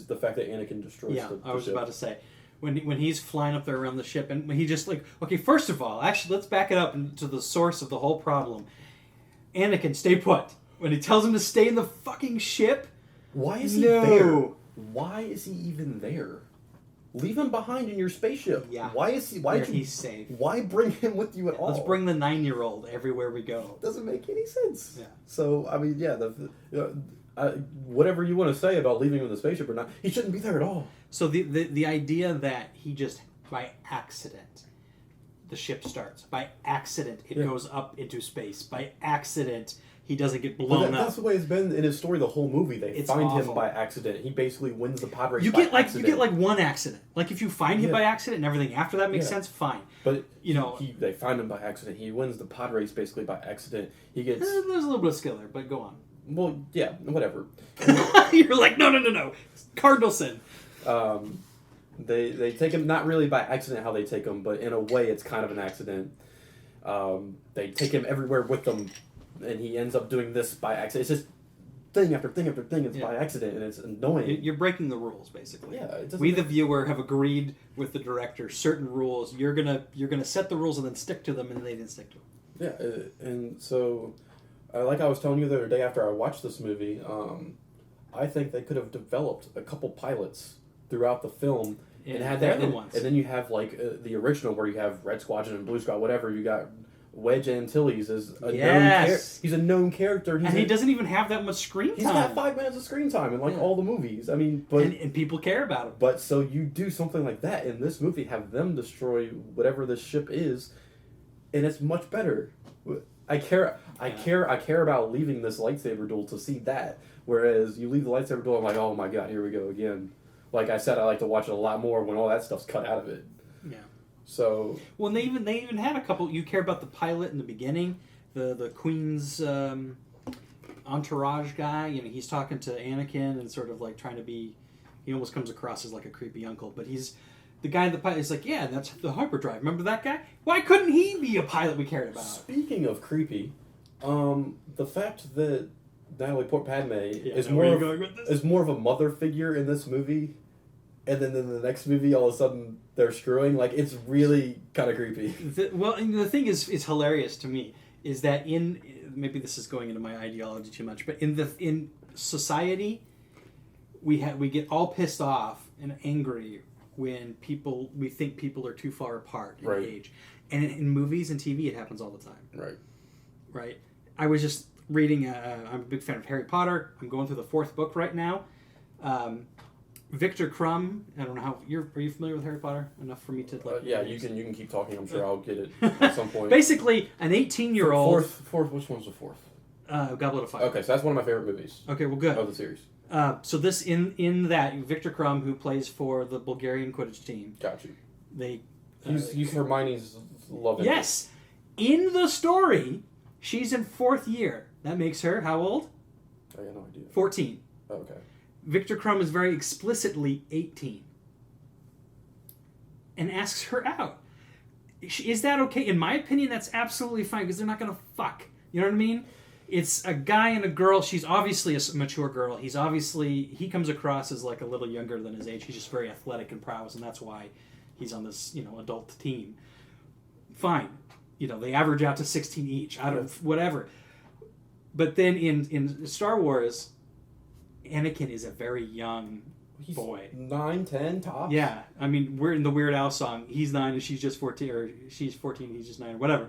the fact that Anakin destroys the ship. I was about to say, when he's flying up there around the ship, and he just like, okay, first of all, actually, let's back it up to the source of the whole problem. Anakin, stay put. When he tells him to stay in the fucking ship, why is he there? Why is he even there? Leave him behind in your spaceship. Yeah. Why is he? Why he's safe? Why bring him with you at all? Let's bring the 9-year-old everywhere we go. Doesn't make any sense. Yeah. So I mean, yeah, whatever you want to say about leaving him in the spaceship or not, he shouldn't be there at all. So the idea that he just by accident, the ship starts by accident, it goes up into space by accident. He doesn't get blown up. That's the way it's been in his story the whole movie. They find him by accident. He basically wins the pod race by accident. You get like one accident. Like if you find him by accident and everything after that makes sense, fine. But they find him by accident. He wins the pod race basically by accident. He gets there's a little bit of skill there, but go on. Well, yeah, whatever. You're like, no. Cardinal sin. They take him not really by accident how they take him, but in a way it's kind of an accident. They take him everywhere with them, and he ends up doing this by accident. It's just thing after thing after thing. It's by accident, and it's annoying. You're breaking the rules, basically. Yeah, we the viewer have agreed with the director certain rules. You're gonna set the rules and then stick to them, and they didn't stick to them. Yeah, and so. Like I was telling you the other day after I watched this movie, I think they could have developed a couple pilots throughout the film and had that. And then you have like the original where you have Red Squadron and Blue Squad, whatever. You got Wedge Antilles as a known he's a known character. And he doesn't even have that much screen time. He's got 5 minutes of screen time in all the movies. I mean, but and people care about him. But so you do something like that in this movie, have them destroy whatever this ship is, and it's much better. I care about leaving this lightsaber duel to see that. Whereas you leave the lightsaber duel, I'm like, oh my god, here we go again. Like I said, I like to watch it a lot more when all that stuff's cut out of it. Yeah. So. Well, they even had a couple. You care about the pilot in the beginning, the Queen's entourage guy. You know, he's talking to Anakin and sort of like trying to be. He almost comes across as like a creepy uncle, but he's. The guy in the pilot is like, yeah, that's the hyperdrive. Remember that guy? Why couldn't he be a pilot we cared about? Speaking of creepy, the fact that Natalie Portman is more of a mother figure in this movie, and then in the next movie, all of a sudden they're screwing. Like it's really kind of creepy. The thing is hilarious to me is that in maybe this is going into my ideology too much, but in society, we get all pissed off and angry when we think people are too far apart in age, and in movies and TV, it happens all the time. Right. I was just reading. I'm a big fan of Harry Potter. I'm going through the 4th book right now. Victor Crumb. I don't know how are you familiar with Harry Potter enough for me to like? Yeah, you can keep talking. I'm sure I'll get it at some point. Basically, an 18-year-old. Fourth. Which one's the 4th? Goblet of Fire. Okay, so that's one of my favorite movies. Okay, well, good. Of the series. So this in that Victor Crumb, who plays for the Bulgarian Quidditch team. Got you. He's Hermione's love interest. Yes, in the story, she's in 4th year. That makes her how old? I got no idea. 14. Oh, okay. Victor Crumb is very explicitly 18 and asks her out. Is that okay? In my opinion, that's absolutely fine because they're not going to fuck. You know what I mean? It's a guy and a girl. She's obviously a mature girl. He comes across as like a little younger than his age. He's just very athletic and prowess, and that's why he's on this, adult team. Fine. They average out to 16 each. Whatever. But then in Star Wars, Anakin is a very young boy. 9, 10 tops? Yeah. I mean, we're in the Weird Al song. He's 9 and she's just 14, or she's 14 and he's just 9, or whatever.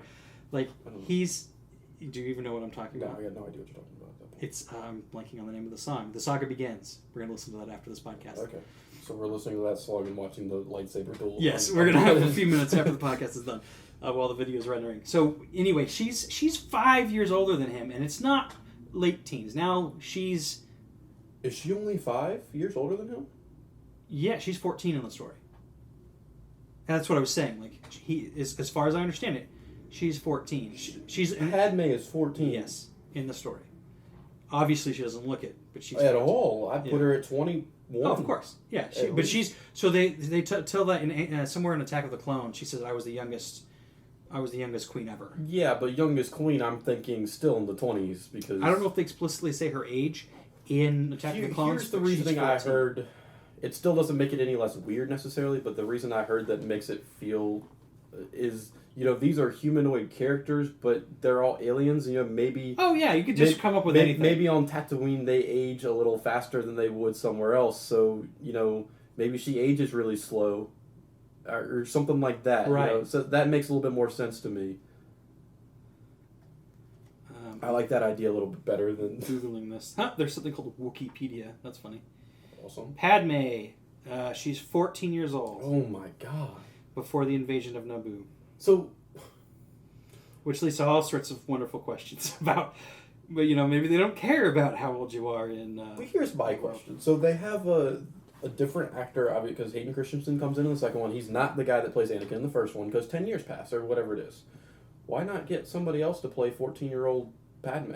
Like, do you even know what I'm talking about? No, I got no idea what you're talking about. It's, I'm blanking on the name of the song. The Saga Begins. We're going to listen to that after this podcast. Okay. So we're listening to that song and watching the lightsaber duel. Yes, we're going to have a few minutes after the podcast is done while the video is rendering. So, anyway, she's 5 years older than him, and it's not late teens. Now, she's... Is she only 5 years older than him? Yeah, she's 14 in the story. And that's what I was saying. Like, he is, as far as I understand it, she's 14. She's Padme is 14. Yes, in the story. Obviously, she doesn't look it, but she's at 14. All. I put her at 21. Oh, of course, yeah. But she's so they tell that in somewhere in Attack of the Clones. She says, "I was the youngest queen ever." Yeah, but youngest queen, I'm thinking still in the 20s because I don't know if they explicitly say her age in Attack of the Clones. Here's the reasoning I heard. It still doesn't make it any less weird necessarily, but the reason I heard that makes it feel is, these are humanoid characters, but they're all aliens, and, maybe... Oh, yeah, you could just come up with anything. Maybe on Tatooine they age a little faster than they would somewhere else, so, maybe she ages really slow, or something like that. Right. So that makes a little bit more sense to me. I like that idea a little bit better than... Googling this. There's something called Wikipedia. That's funny. Awesome. Padme, she's 14 years old. Oh my god. Before the invasion of Naboo. So... Which leads to all sorts of wonderful questions about... But, maybe they don't care about how old you are in... Well, here's my question. So they have a different actor, because Hayden Christensen comes in the second one. He's not the guy that plays Anakin in the first one, because 10 years pass, or whatever it is. Why not get somebody else to play 14-year-old Padme?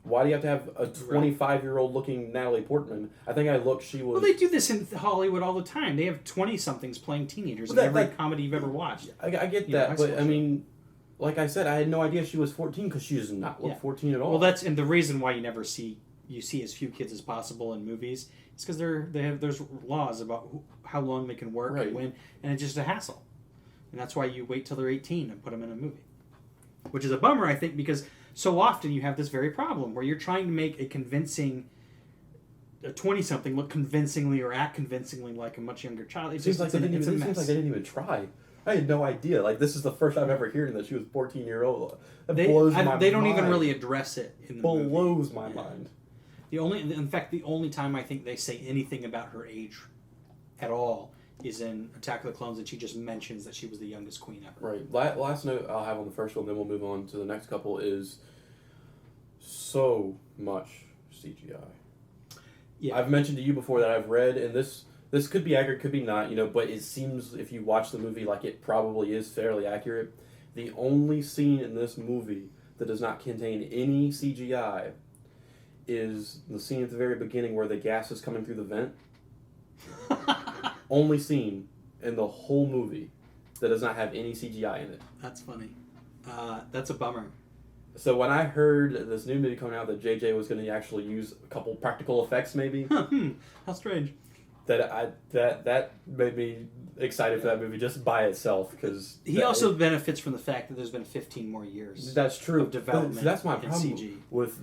Why do you have to have a 25-year-old looking Natalie Portman? I think she was... Well, they do this in Hollywood all the time. They have 20-somethings playing teenagers in every comedy you've ever watched. I get that, but I mean, like I said, I had no idea she was 14 because she does not look 14 at all. Well, and the reason why you see as few kids as possible in movies is because there's laws about how long they can work and when, and it's just a hassle. And that's why you wait till they're 18 and put them in a movie. Which is a bummer, I think, because... So often you have this very problem where you're trying to make a 20-something look convincingly or act convincingly like a much younger child. It seems like they didn't even try. I had no idea. Like, this is the first time ever hearing that she was 14-year-old. They don't even really address it in the movie. Blows my mind. The only time I think they say anything about her age at all is in Attack of the Clones, and she just mentions that she was the youngest queen ever. Right. Last note I'll have on the first one, then we'll move on to the next couple, is so much CGI. Yeah. I've mentioned to you before that I've read, and this could be accurate, could be not, but it seems if you watch the movie like it probably is fairly accurate. The only scene in this movie that does not contain any CGI is the scene at the very beginning where the gas is coming through the vent. Only scene in the whole movie that does not have any CGI in it. That's funny. That's a bummer. So when I heard this new movie coming out that JJ was going to actually use a couple practical effects maybe. How strange. that made me excited for that movie just by itself because he also benefits from the fact that there's been 15 more years. That's true. Of development. That's my problem CG. with.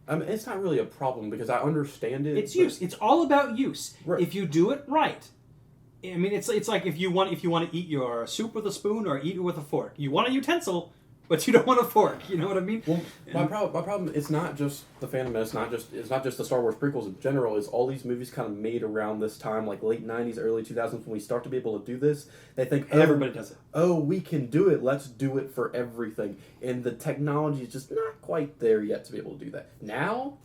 I mean, it's not really a problem because I understand it. It's use. It's all about use. Right. If you do it right. I mean, it's like if you want to eat your soup with a spoon or eat it with a fork. You want a utensil, but you don't want a fork. You know what I mean? Well, my problem. It's not just the Phantom Menace. It's not just the Star Wars prequels in general. It's all these movies kind of made around this time, like late '90s, early 2000s, when we start to be able to do this. They think everybody does it. Oh, we can do it. Let's do it for everything. And the technology is just not quite there yet to be able to do that. Now,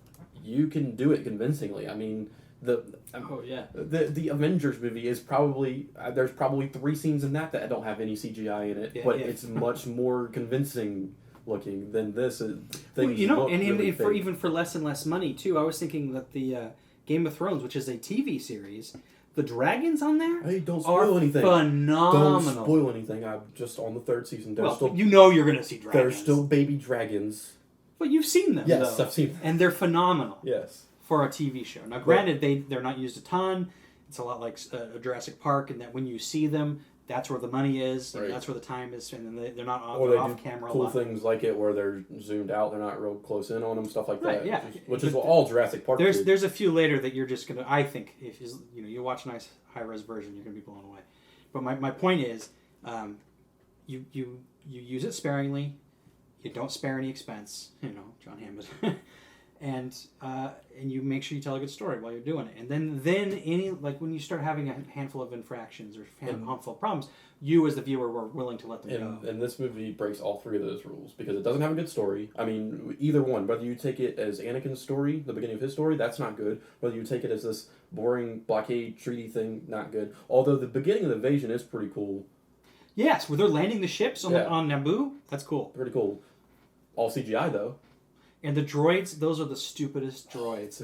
you can do it convincingly. I mean. The Avengers movie is probably there's probably 3 scenes in that don't have any CGI in it, but it's much more convincing looking than this. Even for less and less money too. I was thinking that the Game of Thrones, which is a TV series, the dragons on there don't spoil anything. Phenomenal. Don't spoil anything. I'm just on the 3rd season. You're going to see dragons. There's still baby dragons. But you've seen them. Yes, though. I've seen them, and they're phenomenal. Yes. For a TV show. Now, granted, they're not used a ton. It's a lot like Jurassic Park, in that when you see them, that's where the money is, and that's where the time is, and they're not off camera. Cool things like it where they're zoomed out, they're not real close in on them, stuff like that. Yeah, which is all Jurassic Park. There's a few later that you're just gonna. I think if you watch a nice high res version, you're gonna be blown away. But my point is, you use it sparingly. You don't spare any expense. John Hammond. And you make sure you tell a good story while you're doing it, and then any when you start having a handful of infractions or handful of problems, you as the viewer were willing to let them go. And this movie breaks all 3 of those rules because it doesn't have a good story. I mean, either one, whether you take it as Anakin's story, the beginning of his story, that's not good. Whether you take it as this boring blockade treaty thing, not good. Although the beginning of the invasion is pretty cool. Yes, where they're landing the ships on Naboo, that's cool. Pretty cool. All CGI though. And the droids, those are the stupidest droids.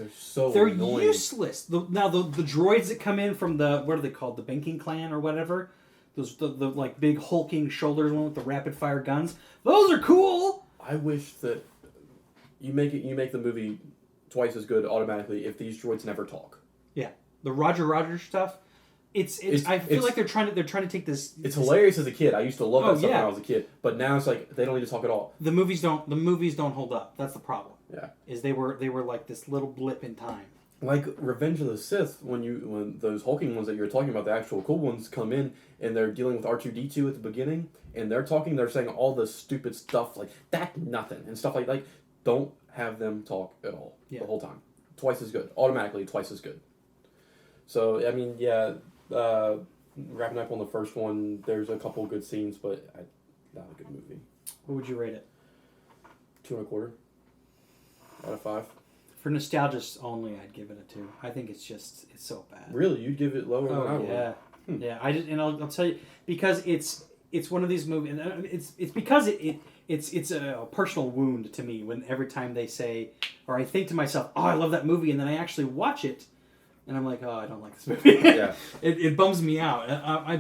They're annoying. Useless. The droids that come in from what are they called? The Banking Clan or whatever? Those the big hulking shoulders one with the rapid fire guns. Those are cool. I wish that you make the movie twice as good automatically if these droids never talk. Yeah. The Roger Rogers stuff. I feel like they're trying to take this. It's hilarious as a kid. I used to love that stuff when I was a kid, but now it's like they don't need to talk at all. The movies don't hold up. That's the problem. Yeah, is they were like this little blip in time. Like Revenge of the Sith, when those hulking ones that you're talking about, the actual cool ones come in and they're dealing with R2-D2 at the beginning, and they're saying all this stupid stuff like that, nothing, and stuff like don't have them talk at all the whole time. Twice as good, automatically twice as good. So I mean, yeah. Wrapping up on the first one, there's a couple good scenes, but not a good movie. What would you rate it? 2.25 out of 5. For nostalgia only, I'd give it a 2. I think it's so bad. Really, you'd give it lower than I would? Yeah. I'll tell you because it's one of these movies. It's because it's a personal wound to me when every time they say, or I think to myself, oh, I love that movie, and then I actually watch it. And I'm like, oh, I don't like this movie. Yeah, it bums me out.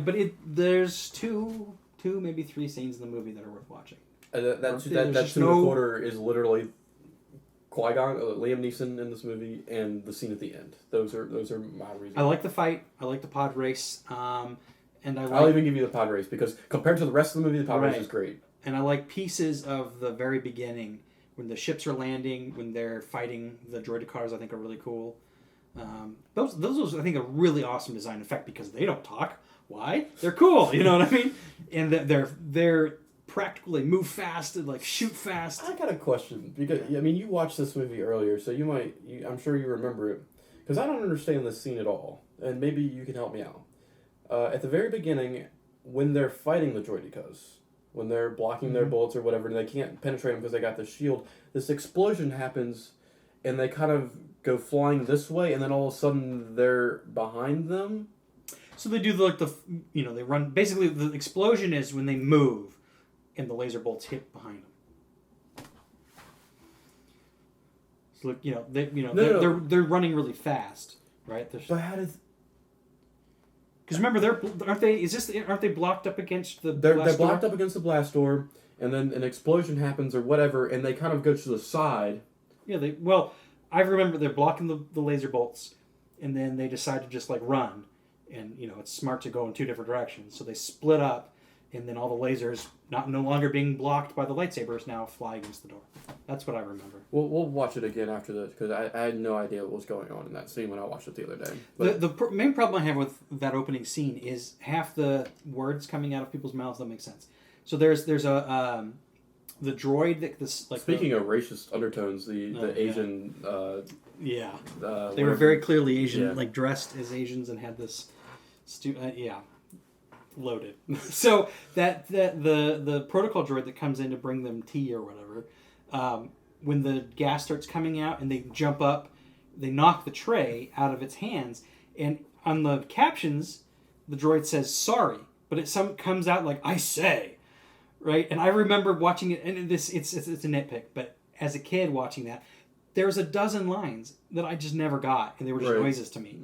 But there's 2, maybe 3 scenes in the movie that are worth watching. That 2.25 is literally Qui-Gon, Liam Neeson in this movie, and the scene at the end. Those are my reasons. I like the fight. I like the pod race. And I'll even give you the pod race because compared to the rest of the movie, the pod race is great. And I like pieces of the very beginning when the ships are landing, when they're fighting the droidicars. I think are really cool. Those I think a really awesome design effect because they don't talk. Why? They're cool. You know what I mean? And they're practical. They move fast and shoot fast. I got a question because you watched this movie earlier, so I'm sure you remember it because I don't understand this scene at all, and maybe you can help me out. At the very beginning, when they're fighting the droidicas, when they're blocking their bullets or whatever, and they can't penetrate them because they got the shield, this explosion happens, and they kind of go flying this way, and then all of a sudden they're behind them. So they do they run. Basically, the explosion is when they move, and the laser bolts hit behind them. So they're running really fast, right? But how does? Because remember, aren't they blocked up against the? They're blocked up against the blast door, and then an explosion happens or whatever, and they kind of go to the side. Yeah, I remember they're blocking the laser bolts, and then they decide to just like run, and it's smart to go in two different directions. So they split up. And then all the lasers, no longer being blocked by the lightsabers, now fly against the door. That's what I remember. We'll watch it again after this, because I had no idea what was going on in that scene when I watched it the other day. But the main problem I have with that opening scene is half the words coming out of people's mouths don't make sense. So there's a the droid that this like. Speaking of racist undertones, the Asian. They were very clearly Asian, like dressed as Asians and had this. Loaded. So that the protocol droid that comes in to bring them tea or whatever, when the gas starts coming out and they jump up, they knock the tray out of its hands, and on the captions, the droid says sorry, but it comes out like I say, right? And I remember watching it, and it's a nitpick, but as a kid watching that, there was a dozen lines that I just never got, and they were just noises to me,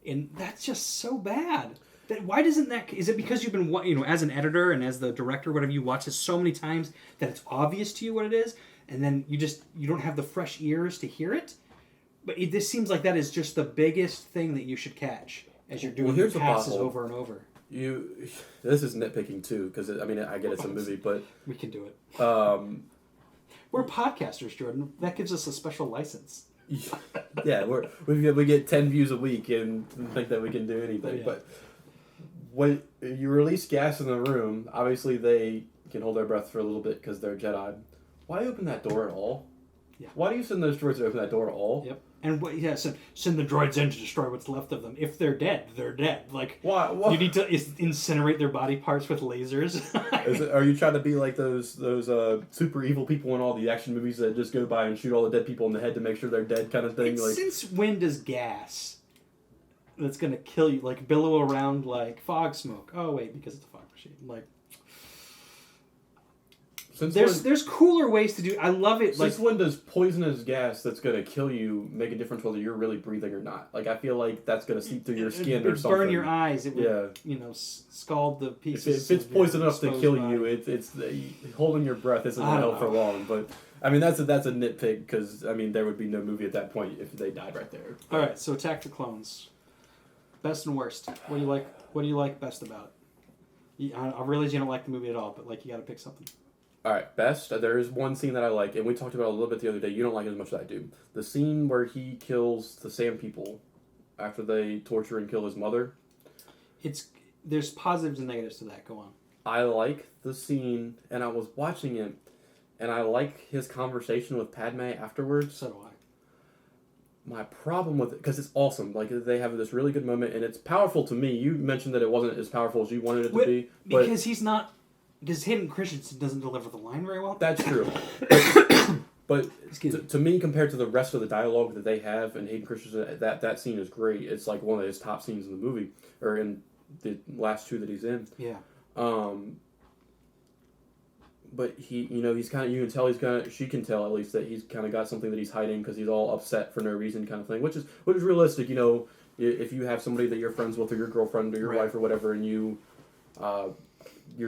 and that's just so bad. Why doesn't that? Is it because you've been, as an editor and as the director, whatever, you watch this so many times that it's obvious to you what it is, and then you don't have the fresh ears to hear it? But this seems like that is just the biggest thing that you should catch as you're doing the passes over and over. This is nitpicking too, because I get it's a movie, but we can do it. We're podcasters, Jordan. That gives us a special license. Yeah, we get 10 views a week and think that we can do anything, but. When you release gas in the room, obviously they can hold their breath for a little bit because they're Jedi. Why open that door at all? Yeah. Why do you send those droids to open that door at all? Yep. And send the droids in to destroy what's left of them. If they're dead, they're dead. Like, why? You need to incinerate their body parts with lasers. Are you trying to be like those super evil people in all the action movies that just go by and shoot all the dead people in the head to make sure they're dead kind of thing? Since when does gas that's going to kill you like billow around like fog smoke? Oh wait, because it's a fog machine. Like, there's cooler ways to do. I love it. Since when does poisonous gas that's going to kill you make a difference whether you're really breathing or not? Like, I feel like that's going to seep through your skin or something. Burn your eyes. It would, scald the pieces. If it's poison enough to kill you, it's holding your breath isn't going to help for long. But that's a nitpick because there would be no movie at that point if they died right there. All right, so Attack the Clones. Best and worst. What do you like? What do you like best about it? I realize you don't like the movie at all, but you got to pick something. All right, best. There is one scene that I like, and we talked about it a little bit the other day. You don't like it as much as I do. The scene where he kills the Sand People after they torture and kill his mother. There's positives and negatives to that. Go on. I like the scene, and I was watching it, and I like his conversation with Padme afterwards. So do I. My problem with it, because it's awesome. Like, they have this really good moment, and it's powerful to me. You mentioned that it wasn't as powerful as you wanted it to be. Because he's not... Because Hayden Christensen doesn't deliver the line very well. That's true. But to me, compared to the rest of the dialogue that they have, and Hayden Christensen, that scene is great. It's like one of his top scenes in the movie, or in the last two that he's in. Yeah. But he's kind of, you can tell she can tell at least that he's kind of got something that he's hiding because he's all upset for no reason kind of thing, which is realistic. If you have somebody that you're friends with or your girlfriend or your wife or whatever, and you're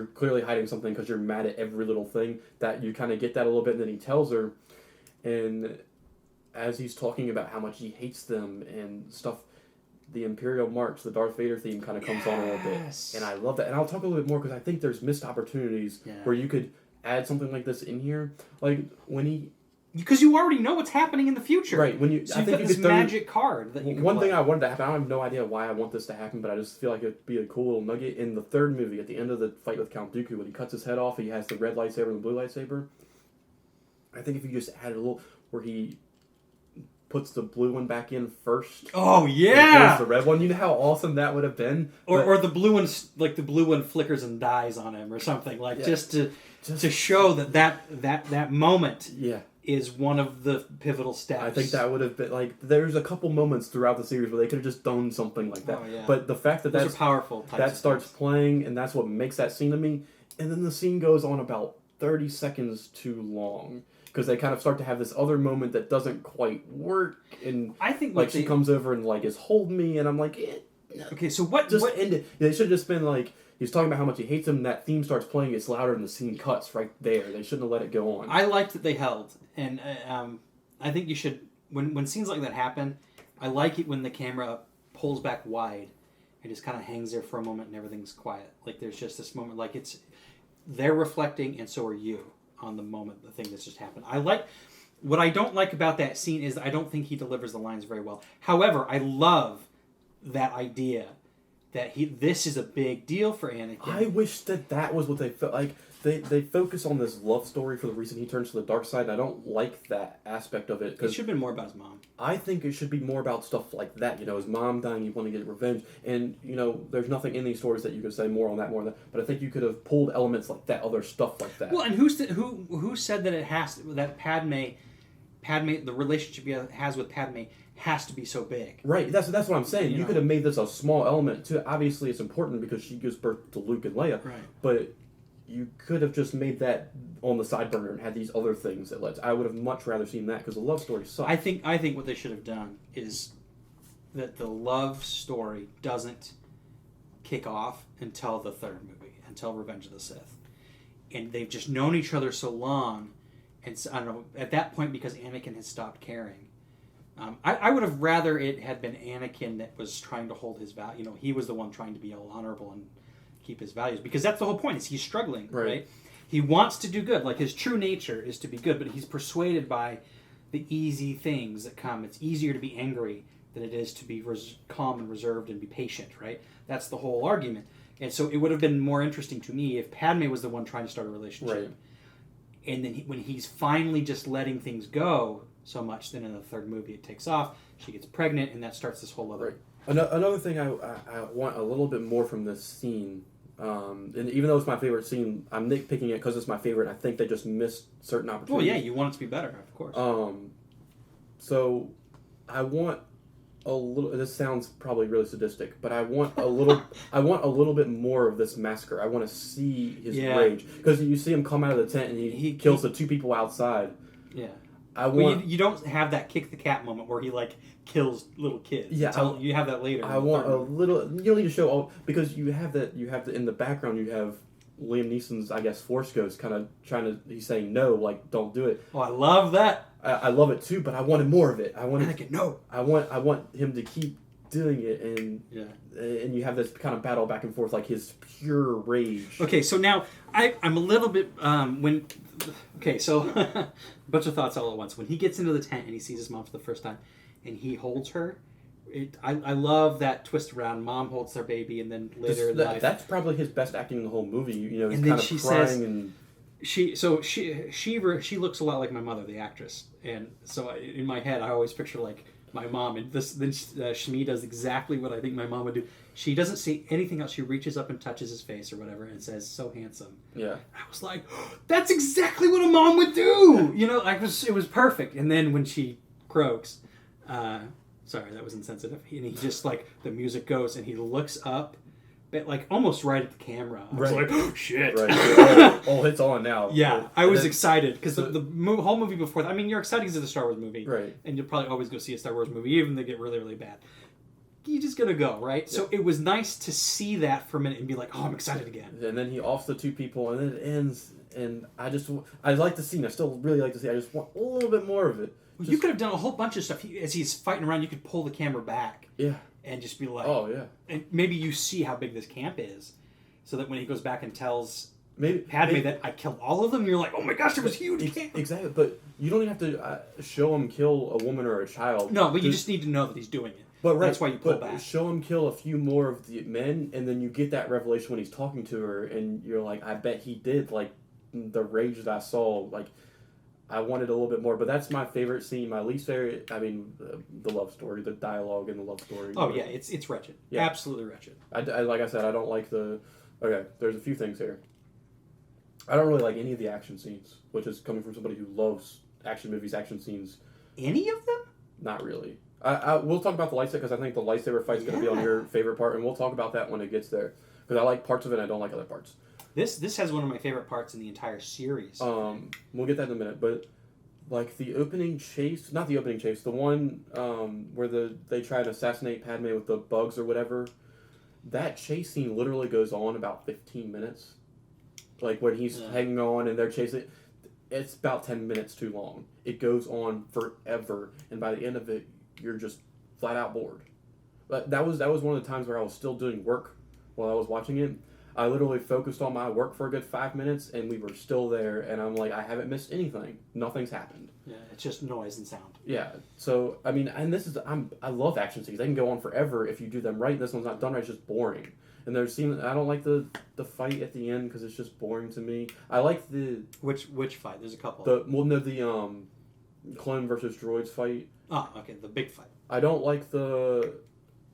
clearly hiding something because you're mad at every little thing, that you kind of get that a little bit, and then he tells her, and as he's talking about how much he hates them and stuff, the Imperial March, the Darth Vader theme kind of comes on a little bit, and I love that. And I'll talk a little bit more because I think there's missed opportunities where you could add something like this in here, like when he... Because you already know what's happening in the future. Right. So you've got this magic card that you can One thing I wanted to happen, I have no idea why I want this to happen, but I just feel like it'd be a cool little nugget. In the third movie, at the end of the fight with Count Dooku, when he cuts his head off, he has the red lightsaber and the blue lightsaber. I think if you just add a little... where he puts the blue one back in first. Oh, yeah! The red one. You know how awesome that would have been? Or the blue one, like the blue one flickers and dies on him or something. Like, just to show that moment... Yeah. Is one of the pivotal steps. I think that would have been like there's a couple moments throughout the series where they could have just done something like that. Oh, yeah. But the fact that those are powerful. That starts playing, and that's what makes that scene to me. And then the scene goes on about 30 seconds too long because they kind of start to have this other moment that doesn't quite work. And I think she comes over and is hold me, and I'm like, no. Okay, so what ended? They should have just been like. He's talking about how much he hates him, and that theme starts playing, it's louder, and the scene cuts right there. They shouldn't have let it go on. I liked that they held, and I think you should, when scenes like that happen, I like it when the camera pulls back wide and just kind of hangs there for a moment and everything's quiet. Like there's just this moment, like they're reflecting and so are you on the moment, the thing that's just happened. What I don't like about that scene is I don't think he delivers the lines very well. However, I love that idea that this is a big deal for Anakin. I wish that was what they felt like. They focus on this love story for the reason he turns to the dark side, and I don't like that aspect of it. It should have been more about his mom. I think it should be more about stuff like that. His mom dying, you want to get revenge. And, there's nothing in these stories that you could say more on that. But I think you could have pulled elements like that, other stuff like that. Well, and who said that that Padme, the relationship he has with Padme has to be so big? Right, that's what I'm saying. You could have made this a small element, too. Obviously, it's important because she gives birth to Luke and Leia. Right. But you could have just made that on the side burner and had these other things that led. I would have much rather seen that because the love story sucks. I think what they should have done is that the love story doesn't kick off until the third movie, until Revenge of the Sith, and they've just known each other so long, and so, I don't know, at that point because Anakin has stopped caring. I would have rather it had been Anakin that was trying to hold his value. He was the one trying to be all honorable and keep his values, because that's the whole point, is he's struggling, right? He wants to do good, like his true nature is to be good, but he's persuaded by the easy things that come. It's easier to be angry than it is to be calm and reserved and be patient, right? That's the whole argument. And so it would have been more interesting to me if Padme was the one trying to start a relationship. Right. And then when he's finally just letting things go so much, then in the third movie it takes off, she gets pregnant, and that starts this whole other... Right. Another thing I want a little bit more from this scene, and even though it's my favorite scene, I'm nitpicking it because it's my favorite. I think they just missed certain opportunities. Well, yeah, you want it to be better, of course. So I want a little. This sounds probably really sadistic, but I want a little. I want a little bit more of this massacre. I want to see his rage, because you see him come out of the tent and he kills the two people outside. Yeah. You don't have that kick the cat moment where he kills little kids. Yeah, you have that later. I want a little. You don't need to show all, because you have that. You have in the background. You have Liam Neeson's, I guess, Force Ghost kind of trying to. He's saying no, don't do it. Oh, I love that. I love it too, but I wanted more of it. I want him to keep doing it, and you have this kind of battle back and forth, like his pure rage. Okay, so now I'm a little bit so a bunch of thoughts all at once. When he gets into the tent and he sees his mom for the first time, and he holds her, I love that twist around. Mom holds their baby, and then later in life, that's probably his best acting in the whole movie. He's and kind of crying and. She looks a lot like my mother, the actress, and so in my head I always picture my mom, and then Shmi does exactly what I think my mom would do. She doesn't say anything else. She reaches up and touches his face or whatever and says, "So handsome." Yeah. I was like, oh, that's exactly what a mom would do. It was perfect. And then when she croaks, sorry, that was insensitive. And he just the music goes and he looks up. But almost right at the camera. I was like, oh, shit. Right. Oh, it's on now. Yeah, I was excited because the whole movie before that, you're excited because it's a Star Wars movie. Right. And you'll probably always go see a Star Wars movie, even if they get really, really bad. You're just going to go, right? Yeah. So it was nice to see that for a minute and be like, oh, I'm excited again. And then he offs the two people, and then it ends. And I like the scene. I still really like the scene. I just want a little bit more of it. You could have done a whole bunch of stuff. As he's fighting around, you could pull the camera back. Yeah. And just be like, oh yeah, and maybe you see how big this camp is, so that when he goes back and tells Padme that I killed all of them, you're like, oh my gosh, it was huge camp. Exactly, but you don't even have to show him kill a woman or a child. No, but you just need to know that he's doing it. But that's why you pull back. Show him kill a few more of the men, and then you get that revelation when he's talking to her, and you're like, I bet he did. The rage that I saw, I wanted a little bit more, but that's my favorite scene. My least favorite, the love story, the dialogue in the love story. Oh, yeah, it's wretched. Yeah. Absolutely wretched. Like I said, I don't like okay, there's a few things here. I don't really like any of the action scenes, which is coming from somebody who loves action movies, action scenes. Any of them? Not really. We'll talk about the lightsaber, because I think the lightsaber fight's going to be on your favorite part, and we'll talk about that when it gets there. Because I like parts of it, and I don't like other parts. This has one of my favorite parts in the entire series. We'll get that in a minute, but the opening chase, not the opening chase, the one where they try to assassinate Padme with the bugs or whatever, that chase scene literally goes on about 15 minutes. When he's hanging on and they're chasing, it's about 10 minutes too long. It goes on forever, and by the end of it, you're just flat out bored. But that was one of the times where I was still doing work while I was watching it. I literally focused on my work for a good 5 minutes, and we were still there. And I'm like, I haven't missed anything. Nothing's happened. Yeah, it's just noise and sound. Yeah. So I mean, and I love action scenes. They can go on forever if you do them right. This one's not done right. It's just boring. And I don't like the fight at the end because it's just boring to me. I like the which fight? There's a couple. The clone versus droids fight. Oh, okay, the big fight. I don't like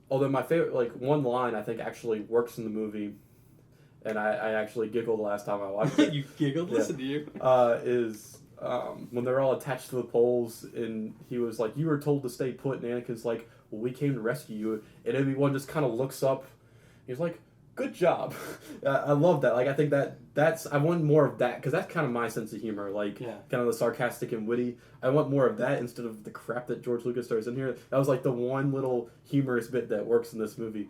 although my favorite, like, one line I think actually works in the movie, and I actually giggled the last time I watched it. You giggled? Yeah. Listen to you. Is when they're all attached to the poles, and he was like, "You were told to stay put," and Anakin's like, "Well, we came to rescue you," and Obi-Wan just kind of looks up. He's like, "Good job." I love that. Like, I think I want more of that, because that's kind of my sense of humor, like, kind of the sarcastic and witty. I want more of that instead of the crap that George Lucas throws in here. That was like the one little humorous bit that works in this movie.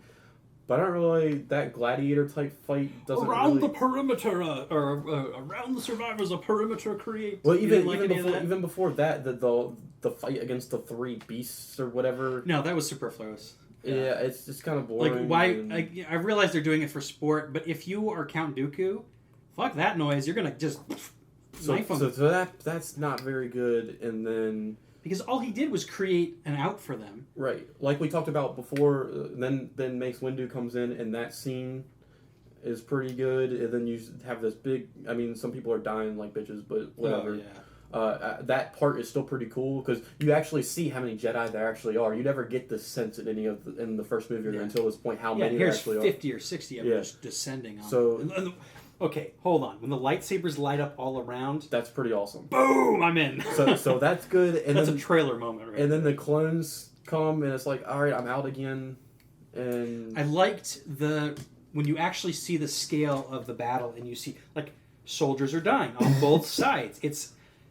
But I don't really, that gladiator type fight doesn't around really... the perimeter, around the survivors, a perimeter create. Well, even before that, the fight against the 3 beasts or whatever. No, that was superfluous. Yeah, it's just kind of boring. Like, why? I realize they're doing it for sport, but if you are Count Dooku, fuck that noise. You're gonna just knife him. So that's not very good. And then because all he did was create an out for them. Right, like we talked about before. Then Mace Windu comes in, and that scene is pretty good. And then you have this big. I mean, some people are dying like bitches, but whatever. Oh, yeah. That part is still pretty cool because you actually see how many Jedi there actually are. You never get this sense in in the first movie until this point how many there actually are. Here's 50 or 60 of them just descending on. So, okay, hold on. When the lightsabers light up all around, that's pretty awesome. Boom! I'm in. So that's good. And that's a trailer moment. Right then the clones come, and it's like, all right, I'm out again. And I liked when you actually see the scale of the battle, and you see like soldiers are dying on both sides.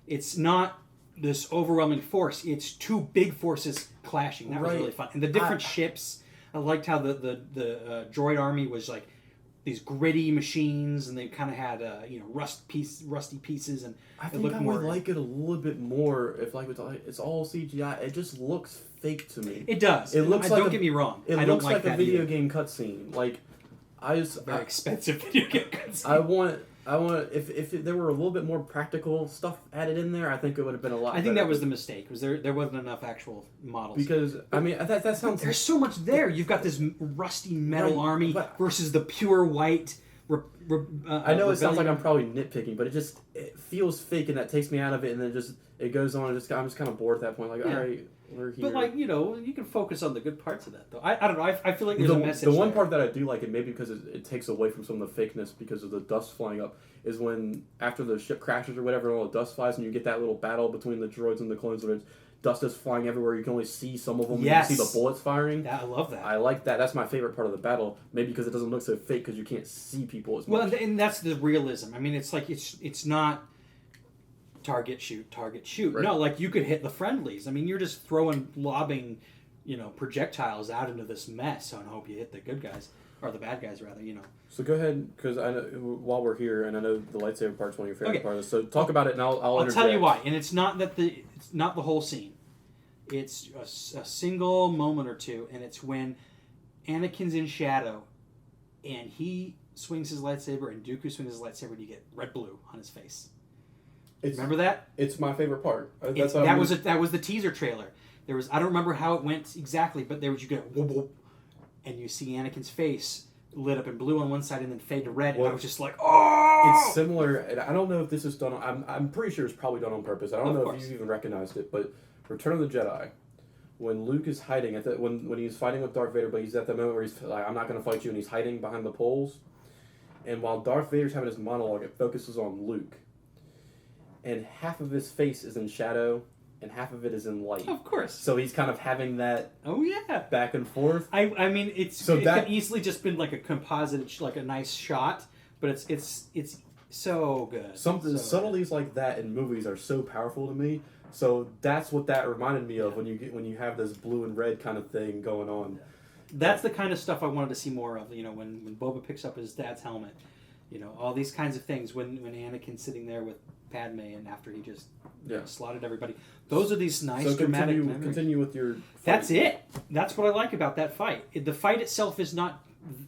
It's not this overwhelming force. It's 2 big forces clashing. That was really fun. And the different ships, I liked how the droid army was like these gritty machines, and they kind of had rusty pieces, and I think I would like it a little bit more if it's all CGI. It just looks fake to me. It does. Don't get me wrong. It looks like a video game cutscene. Like very expensive video game cutscene. I want if there were a little bit more practical stuff added in there, I think it would have been a lot. I think that was the mistake. Was there wasn't enough actual models. Because I mean that sounds. There's so much there. You've got this rusty metal army versus the pure white. I know it sounds like I'm probably nitpicking, but it feels fake, and that takes me out of it. And then it goes on. And I'm just kind of bored at that point. Like, all right, we're here. But you can focus on the good parts of that, though. I don't know. I feel like there's a message. The one part that I do like, and maybe because it takes away from some of the fakeness because of the dust flying up, is when after the ship crashes or whatever, and all the dust flies, and you get that little battle between the droids and the clones, where dust is flying everywhere. You can only see some of them. Yes. You can see the bullets firing. I love that. I like that. That's my favorite part of the battle. Maybe because it doesn't look so fake because you can't see people as much. Well, and that's the realism. I mean, it's like it's not target shoot. Right. No, like you could hit the friendlies. I mean, you're just lobbing, projectiles out into this mess and hope you hit the good guys or the bad guys rather. So go ahead, because I know while we're here, and I know the lightsaber part's one of your favorite parts. So talk about it, and I'll tell you why. And it's not the whole scene. It's a single moment or two, and it's when Anakin's in shadow, and he swings his lightsaber, and Dooku swings his lightsaber, and you get red-blue on his face. Remember that? It's my favorite part. That was the teaser trailer. There was I don't remember how it went exactly, but there was you get whoop, whoop, and you see Anakin's face lit up in blue on one side and then fade to red. And I was just like, oh! It's similar, and I don't know if this is done. I'm pretty sure it's probably done on purpose. I don't know if you even recognized it, but Return of the Jedi, when Luke is hiding when he's fighting with Darth Vader, but he's at the moment where he's like, I'm not going to fight you, and he's hiding behind the poles. And while Darth Vader's having his monologue, it focuses on Luke. And half of his face is in shadow, and half of it is in light. Of course. So he's kind of having that back and forth. I mean, it could easily just been like a composite, like a nice shot, but it's so good. Subtleties like that in movies are so powerful to me. So that's what that reminded me of when you have this blue and red kind of thing going on. That's the kind of stuff I wanted to see more of. When Boba picks up his dad's helmet, all these kinds of things. When Anakin's sitting there with Padme, and after he just slaughtered everybody. Those are these nice dramatic memories. Continue with your fight. That's it. That's what I like about that fight. The fight itself is not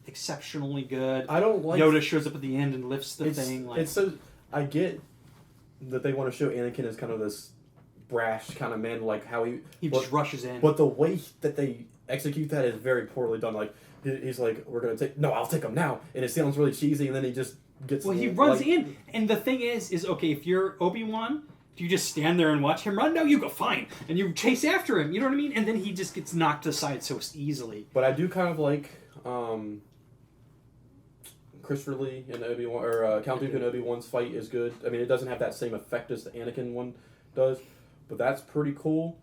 exceptionally good. I don't like... Yoda shows up at the end and lifts the thing. It's so... I get that they want to show Anakin as kind of this brash kind of man, like how he just rushes in. But the way that they execute that is very poorly done. Like, he's like, we're going to take... No, I'll take him now. And it sounds really cheesy, and then he just gets... Well, he runs in. And the thing is, okay, if you're Obi-Wan... Do you just stand there and watch him run? No, you go, fine. And you chase after him, you know what I mean? And then he just gets knocked aside so easily. But I do kind of like Christopher Lee and Obi-Wan, or Count Dooku and Obi-Wan's fight is good. I mean, it doesn't have that same effect as the Anakin one does, but that's pretty cool.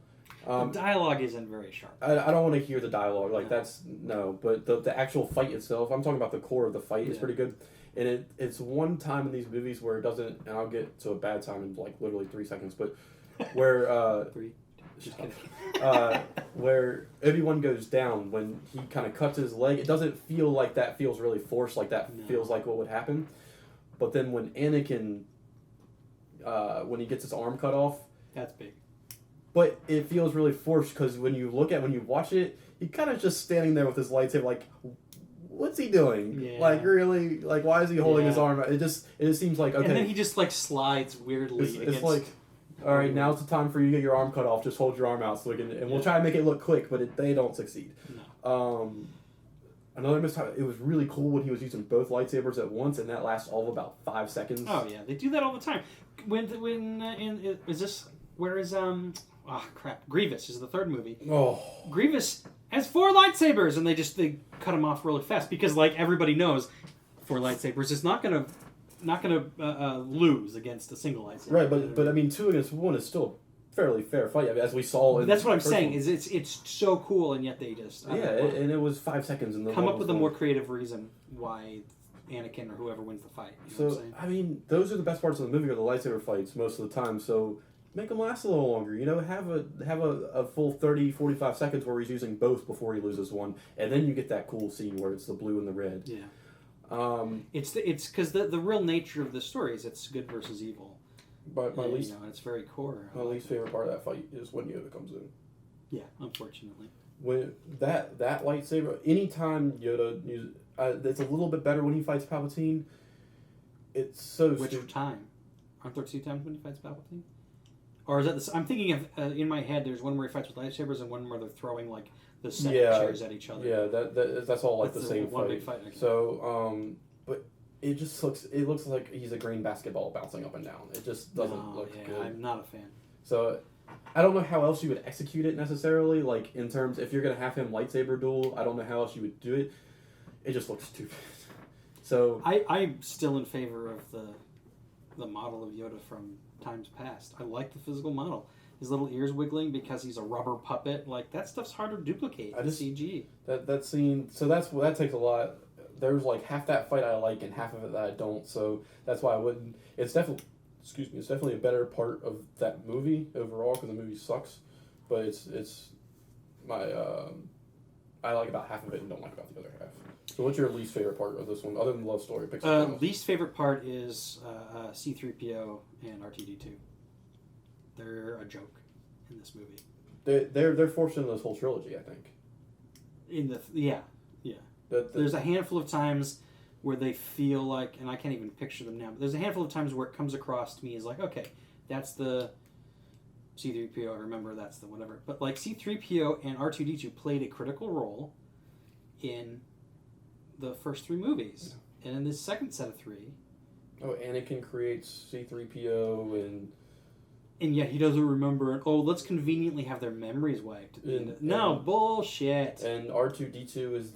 The dialogue isn't very sharp. I don't want to hear the dialogue. Like, but the actual fight itself, I'm talking about the core of the fight, is pretty good. And it's one time in these movies where it doesn't, and I'll get to a bad time in like literally 3 seconds, but where just kidding. Where Obi-Wan goes down when he kind of cuts his leg, it doesn't feel like that feels really forced, like that feels like what would happen. But then when Anakin, when he gets his arm cut off, that's big. But it feels really forced because when you watch it, he kind of just standing there with his lightsaber, like, what's he doing? Yeah. Like, really? Like, why is he holding his arm? It just seems like, okay. And then he just, like, slides weirdly It's like, all right, now's the time for you to get your arm cut off. Just hold your arm out so we can... And we'll try to make it look quick, but they don't succeed. No. Another mistake, it was really cool when he was using both lightsabers at once, and that lasts all of about 5 seconds. Oh, yeah. They do that all the time. Grievous is the third movie. Oh. Grievous has 4 lightsabers, and they cut him off really fast because, like everybody knows, 4 lightsabers is not gonna lose against a single lightsaber. Right, but I mean, 2 against 1 is still a fairly fair fight. I mean, as we saw. That's what I'm saying. Is it's so cool, and yet they just and it was 5 seconds. And come up with a more creative reason why Anakin or whoever wins the fight. You know what I'm saying? I mean, those are the best parts of the movie are the lightsaber fights most of the time. So. Make them last a little longer, you know. Have a full 30, 45 seconds where he's using both before he loses one, and then you get that cool scene where it's the blue and the red. Yeah. It's because the real nature of the story is it's good versus evil. But my least, it's very core. My least favorite part of that fight is when Yoda comes in. Yeah, unfortunately. When that lightsaber, anytime Yoda uses, it's a little bit better when he fights Palpatine. It's so. Which time? Aren't there 2 times when he fights Palpatine? Or is that this? I'm thinking of in my head. There's one where he fights with lightsabers and one where they're throwing like the Senate chairs at each other. Yeah, that's all like the same one fight. Big fight. So, but it just looks like he's a green basketball bouncing up and down. It just doesn't look good. I'm not a fan. So, I don't know how else you would execute it necessarily. Like in terms, if you're gonna have him lightsaber duel, I don't know how else you would do it. It just looks stupid. So I'm still in favor of the model of Yoda from times past. I like the physical model. His little ears wiggling because he's a rubber puppet. Like, that stuff's hard to duplicate in CG. That scene, so that takes a lot. There's like half that fight I like and half of it that I don't, so that's why I wouldn't. It's definitely a better part of that movie overall because the movie sucks, but it's my I like about half of it and don't like about the other half. So what's your least favorite part of this one, other than the love story? Least favorite part is C-3PO and R2-D2. They're a joke in this movie. They're forced into this whole trilogy, I think. There's a handful of times where they feel like, and I can't even picture them now, but there's a handful of times where it comes across to me as like, okay, that's the C-3PO, remember that's the whatever. But like C-3PO and R2-D2 played a critical role in the first 3 movies. Yeah. And in this second set of 3... Oh, Anakin creates C-3PO and yet he doesn't remember. And, let's conveniently have their memories wiped. Bullshit. And R2-D2 is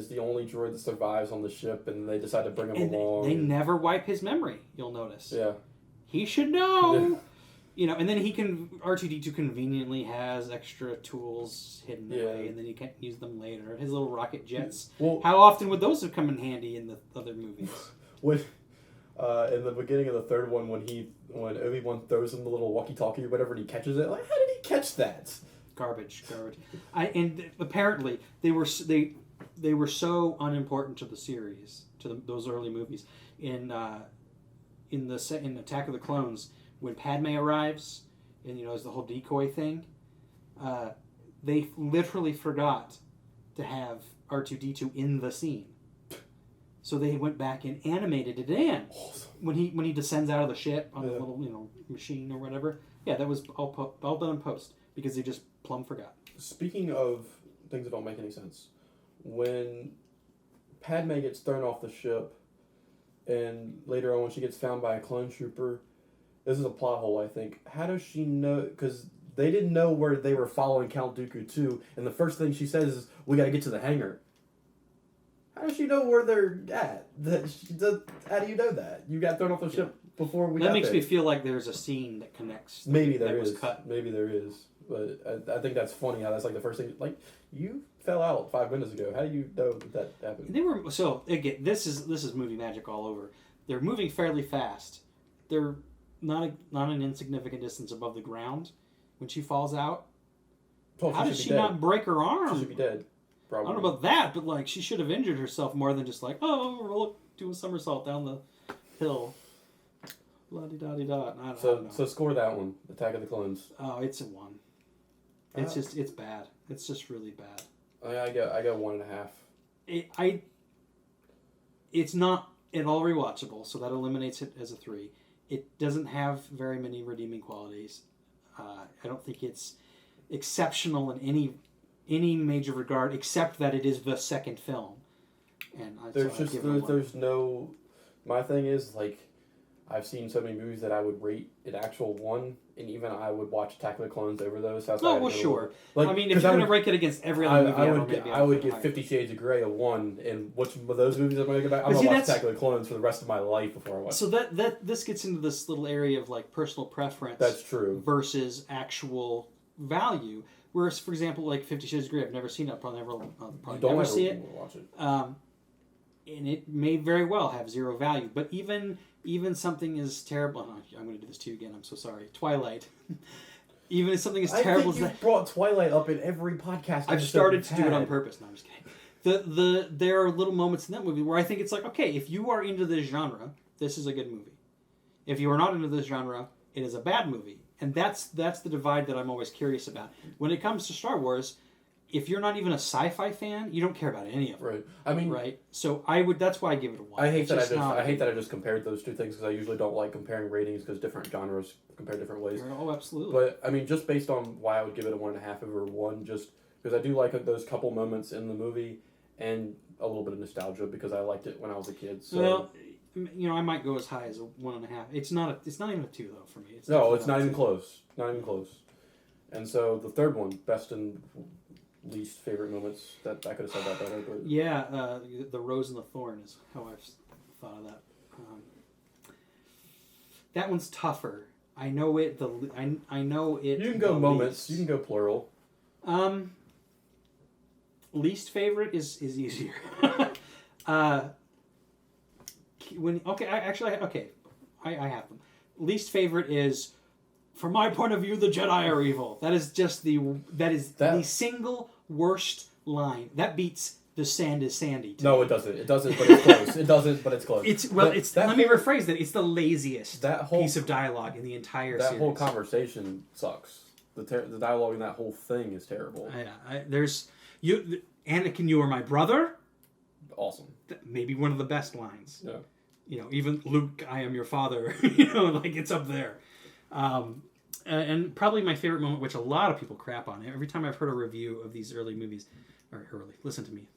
the only droid that survives on the ship, and they decide to bring him along. They never wipe his memory, you'll notice. Yeah. He should know. Yeah. And then R2-D2 conveniently has extra tools hidden away, and then he can use them later. His little rocket jets. Well, how often would those have come in handy in the other movies? In the beginning of the third one, when Obi-Wan throws him the little walkie-talkie or whatever, and he catches it, like, how did he catch that? Garbage. And apparently they were so unimportant to the series, to those early movies. In Attack of the Clones, when Padme arrives, and it's the whole decoy thing. They literally forgot to have R2-D2 in the scene, so they went back and animated it in when he descends out of the ship on the little machine or whatever. Yeah, that was all done in post because they just plumb forgot. Speaking of things that don't make any sense, when Padme gets thrown off the ship, and later on when she gets found by a clone trooper, this is a plot hole, I think. How does she know? Because they didn't know where they were following Count Dooku to, and the first thing she says is, "We got to get to the hangar." How does she know where they're at? How do you know that? You got thrown off the ship before we got there. That makes me feel like there's a scene that connects. Maybe there is. Maybe there is. But I think that's funny how that's like the first thing. Like, you fell out 5 minutes ago. How do you know that happened? They were again. This is movie magic all over. They're moving fairly fast. They're not an insignificant distance above the ground when she falls out. How did she not break her arm? She should be dead. Probably. I don't know about that, but like she should have injured herself more than just like, do a somersault down the hill. La-di-da-di-da. I don't know. So score that one, Attack of the Clones. Oh, it's a 1. It's bad. It's just really bad. I go 1.5. It's not at all rewatchable, so that eliminates it as a 3. It doesn't have very many redeeming qualities. I don't think it's exceptional in any major regard, except that it is the second film. And there's no. My thing is like, I've seen so many movies that I would rate an actual 1, and even I would watch Attack of the Clones over those. Sure. Like, I mean, if you're going to rank it against every other movie, I would give 50 Shades of Grey a 1, and which of those movies I'm going to go back? I'm going to watch Attack of the Clones for the rest of my life before I watch. So this gets into this little area of like personal preference. That's true. Versus actual value. Whereas, for example, like 50 Shades of Grey, I've never seen it. I'll probably never see it. Watch it. And it may very well have zero value. But even something as terrible... I'm going to do this to you again. I'm so sorry. Twilight. Even if something as terrible as that... you brought Twilight up in every podcast. I've started to do it on purpose. No, I'm just kidding. There are little moments in that movie where I think it's like, okay, if you are into this genre, this is a good movie. If you are not into this genre, it is a bad movie. And that's the divide that I'm always curious about. When it comes to Star Wars, if you're not even a sci-fi fan, you don't care about any of it. Right. I mean, right. So that's why I give it a 1. I hate that I just compared those two things because I usually don't like comparing ratings because different genres compare different ways. Oh, absolutely. But I mean, just based on why I would give it a 1.5 over 1, just because I do like those couple moments in the movie and a little bit of nostalgia because I liked it when I was a kid. So. Well, I might go as high as a 1.5. It's not even a 2 though for me. It's not even close. Not even close. And so the third one, best and least favorite moments. That I could have said that better, but yeah, the rose and the thorn is how I've thought of that. That one's tougher. I know it. I know it. You can go moments. You can go plural. Least favorite is easier. I have them. Least favorite is, from my point of view, the Jedi are evil. That is just the single worst line. That beats the sand is sandy. No, it doesn't. It doesn't, but it's close. It doesn't, but it's close. Let me rephrase that. It's the laziest piece of dialogue in the entire series. That whole conversation sucks. The dialogue in that whole thing is terrible. Yeah, Anakin, you are my brother. Awesome. Maybe one of the best lines. Yeah. Even Luke, I am your father. It's up there. And probably my favorite moment, which a lot of people crap on. Every time I've heard a review of these early movies, listen to me.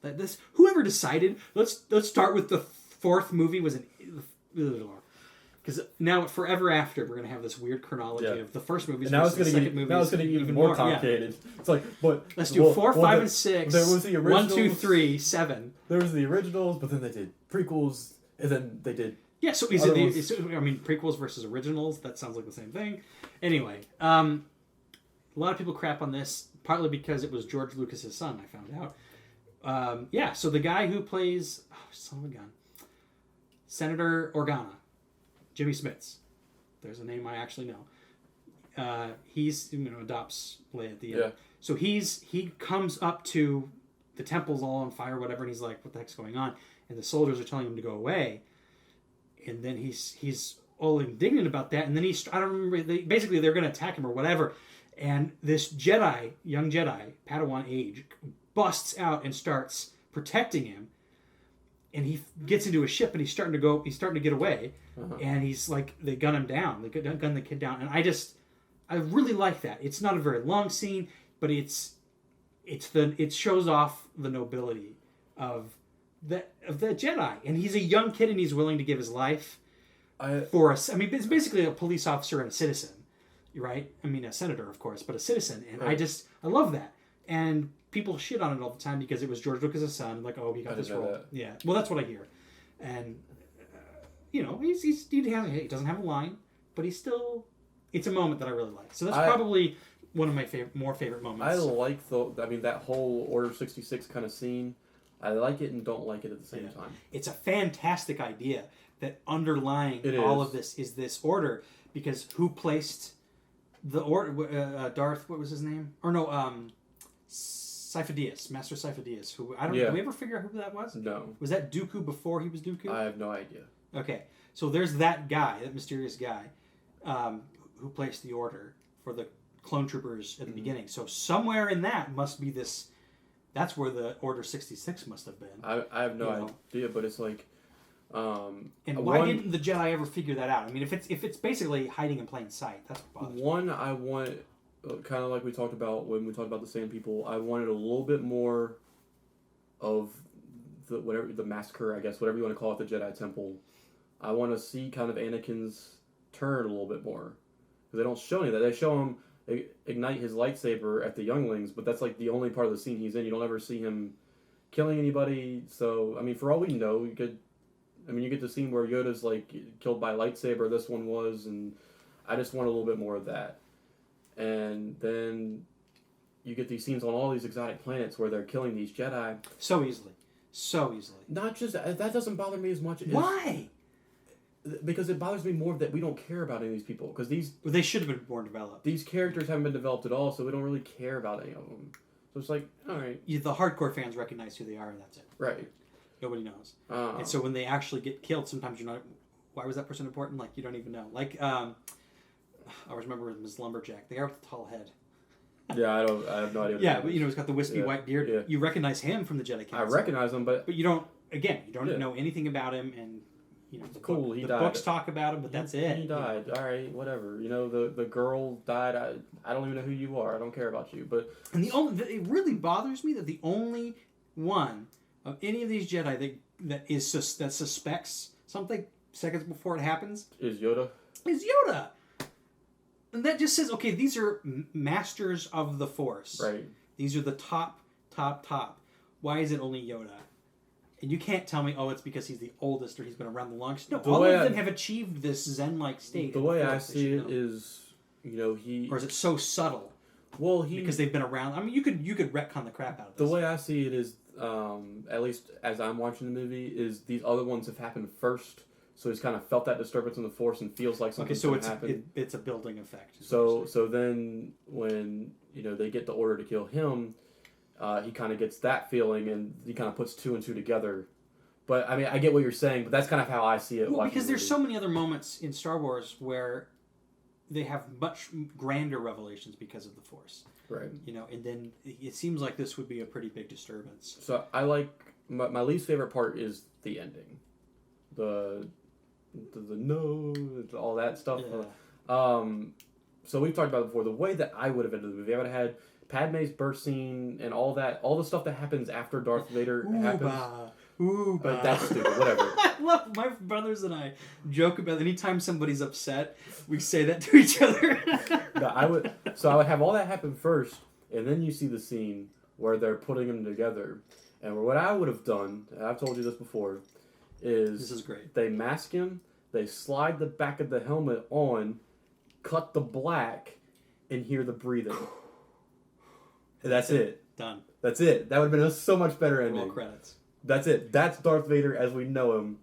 Whoever decided, let's start with the fourth movie was because now forever after we're gonna have this weird chronology of the first movie. Now it's gonna get even more complicated. Yeah. It's like, but let's do 4, 5, and 6. There was the originals. 1, 2, 3, 7. There was the originals, but then they did prequels, and then they did. Yeah, so prequels versus originals, that sounds like the same thing. Anyway, a lot of people crap on this, partly because it was George Lucas's son, I found out. So the guy who plays, son of a gun, Senator Organa, Jimmy Smits, there's a name I actually know. He's, adopts Leia at the end. Yeah. So he comes up to the temple's all on fire, whatever, and he's like, what the heck's going on? And the soldiers are telling him to go away. And then he's all indignant about that, and then I don't remember, basically they're going to attack him or whatever, and this young Jedi, Padawan age, busts out and starts protecting him, and he gets into a ship and he's starting to get away, and he's like, they gun him down, they gun the kid down, and I really like that. It's not a very long scene, but it shows off the nobility of the Jedi, and he's a young kid and he's willing to give his life for us. I mean, it's basically a police officer and a citizen, right? I mean, a senator, of course, but a citizen, and I love that. And people shit on it all the time because it was George Lucas' son, like, oh, he got this role. Yeah, well, that's what I hear, and he doesn't have a line, but it's a moment that I really like. So that's probably one of my more favorite moments. I like that whole Order 66 kind of scene. I like it and don't like it at the same time. It's a fantastic idea that underlying all of this is this order, because who placed the order? Darth, what was his name? Or no, Sifo-Dyas, Master Sifo-Dyas. Who did we ever figure out who that was? No. Was that Dooku before he was Dooku? I have no idea. Okay, so there's that mysterious guy, who placed the order for the clone troopers at the beginning. So somewhere in that must be this. That's where the Order 66 must have been. I have no idea, but it's like. And why didn't the Jedi ever figure that out? I mean, if it's basically hiding in plain sight, that's what bothers me. One, I want, kind of like we talked about when we talked about the same people, I wanted a little bit more of the massacre, I guess, whatever you want to call it, the Jedi Temple. I want to see kind of Anakin's turn a little bit more, because they don't show any of that. They show him ignite his lightsaber at the younglings, but that's like the only part of the scene he's in. You don't ever see him killing anybody. So I mean, for all we know, you get the scene where Yoda's like killed by a lightsaber. This one was, and I just want a little bit more of that. And then you get these scenes on all these exotic planets where they're killing these Jedi so easily. Not just that doesn't bother me as much. Why? Because it bothers me more that we don't care about any of these people. Because they should have been more developed. These characters haven't been developed at all, so we don't really care about any of them. So it's like, all right. The hardcore fans recognize who they are, and that's it. Right. Nobody knows. And so when they actually get killed, sometimes you're not. Why was that person important? Like, you don't even know. Like, I always remember Ms. Lumberjack, the guy with the tall head. Yeah, I have no idea. Yeah, but he's got the wispy white beard. Yeah. You recognize him from the Jedi Council. I recognize him, but you don't. Again, you don't know anything about him, and he died. The books talk about him, but that's it. He died. All right, whatever. The girl died. I don't even know who you are. I don't care about you. But it really bothers me that the only one of any of these Jedi that suspects something seconds before it happens is Yoda. And that just says, okay, these are masters of the Force. Right. These are the top. Why is it only Yoda? And you can't tell me, it's because he's the oldest or he's been around the longest. No, all of them have achieved this Zen-like state. The way I see it is, he... Or is it so subtle? Well, because they've been around. I mean, you could retcon the crap out of this. The way I see it is, at least as I'm watching the movie, is these other ones have happened first. So he's kind of felt that disturbance in the Force and feels like something's going to happen. It's a building effect. So then when they get the order to kill him, he kind of gets that feeling and he kind of puts two and two together. But I mean, I get what you're saying, but that's kind of how I see it. Well, because there's so many other moments in Star Wars where they have much grander revelations because of the Force. Right. And then it seems like this would be a pretty big disturbance. So I like my least favorite part is the ending. The no, all that stuff. Yeah. So we've talked about it before. The way that I would have ended the movie, I would have had Padme's birth scene and all the stuff that happens after Darth Vader happens. But that's stupid. Whatever. I love my brothers and I joke about anytime somebody's upset, we say that to each other. I would have all that happen first, and then you see the scene where they're putting them together. And what I would have done, and I've told you this before, this is great. They mask him, they slide the back of the helmet on, cut the black, and hear the breathing. And that's it. Done. That's it. That would have been a so much better ending. Roll credits. That's it. That's Darth Vader as we know him.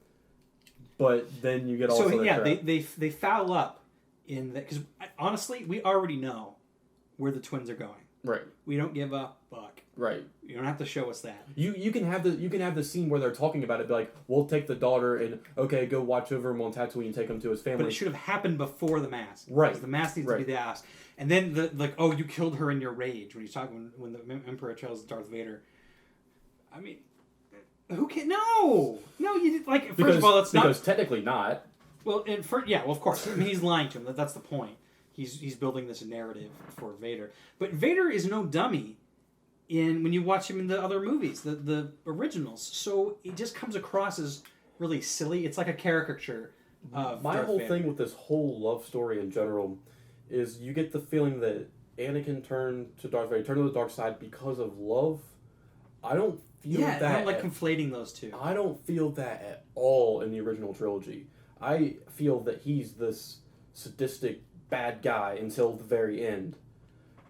But then you get all they foul up in that, because honestly, we already know where the twins are going. Right. We don't give a fuck. Right. You don't have to show us that. You can have the scene where they're talking about it, be like, we'll take the daughter and okay, go watch over him on Tatooine and take him to his family. But it should have happened before the mask. Right. Because the mask needs to be the ask. And then you killed her in your rage when he's talking when the Emperor tells Darth Vader. I mean, who can? No, you like. First of all, that's not because technically not. Well, of course. I mean, he's lying to him. That's the point. He's building this narrative for Vader. But Vader is no dummy when you watch him in the other movies, the originals. So it just comes across as really silly. It's like a caricature of My Darth whole Vader. thing with this whole love story in general is you get the feeling that Anakin turned to Darth Vader, turned to the dark side because of love. I don't feel that. I don't like conflating those two. I don't feel that at all in the original trilogy. I feel that he's this sadistic bad guy until the very end.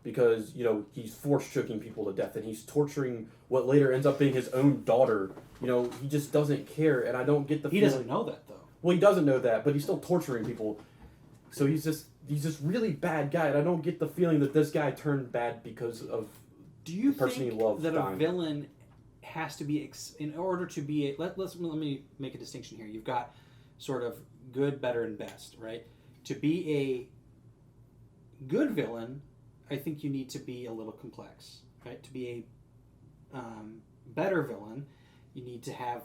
Because, he's force-choking people to death and he's torturing what later ends up being his own daughter. He just doesn't care, and I don't get the feeling... He doesn't know that, though. Well, he doesn't know that, but he's still torturing people. So he's just really bad guy, and I don't get the feeling that this guy turned bad because of the person he loves that dying. A villain has to be... in order to be... Let me make a distinction here. You've got sort of good, better, and best, right? To be a good villain... I think you need to be a little complex, right? To be a better villain, you need to have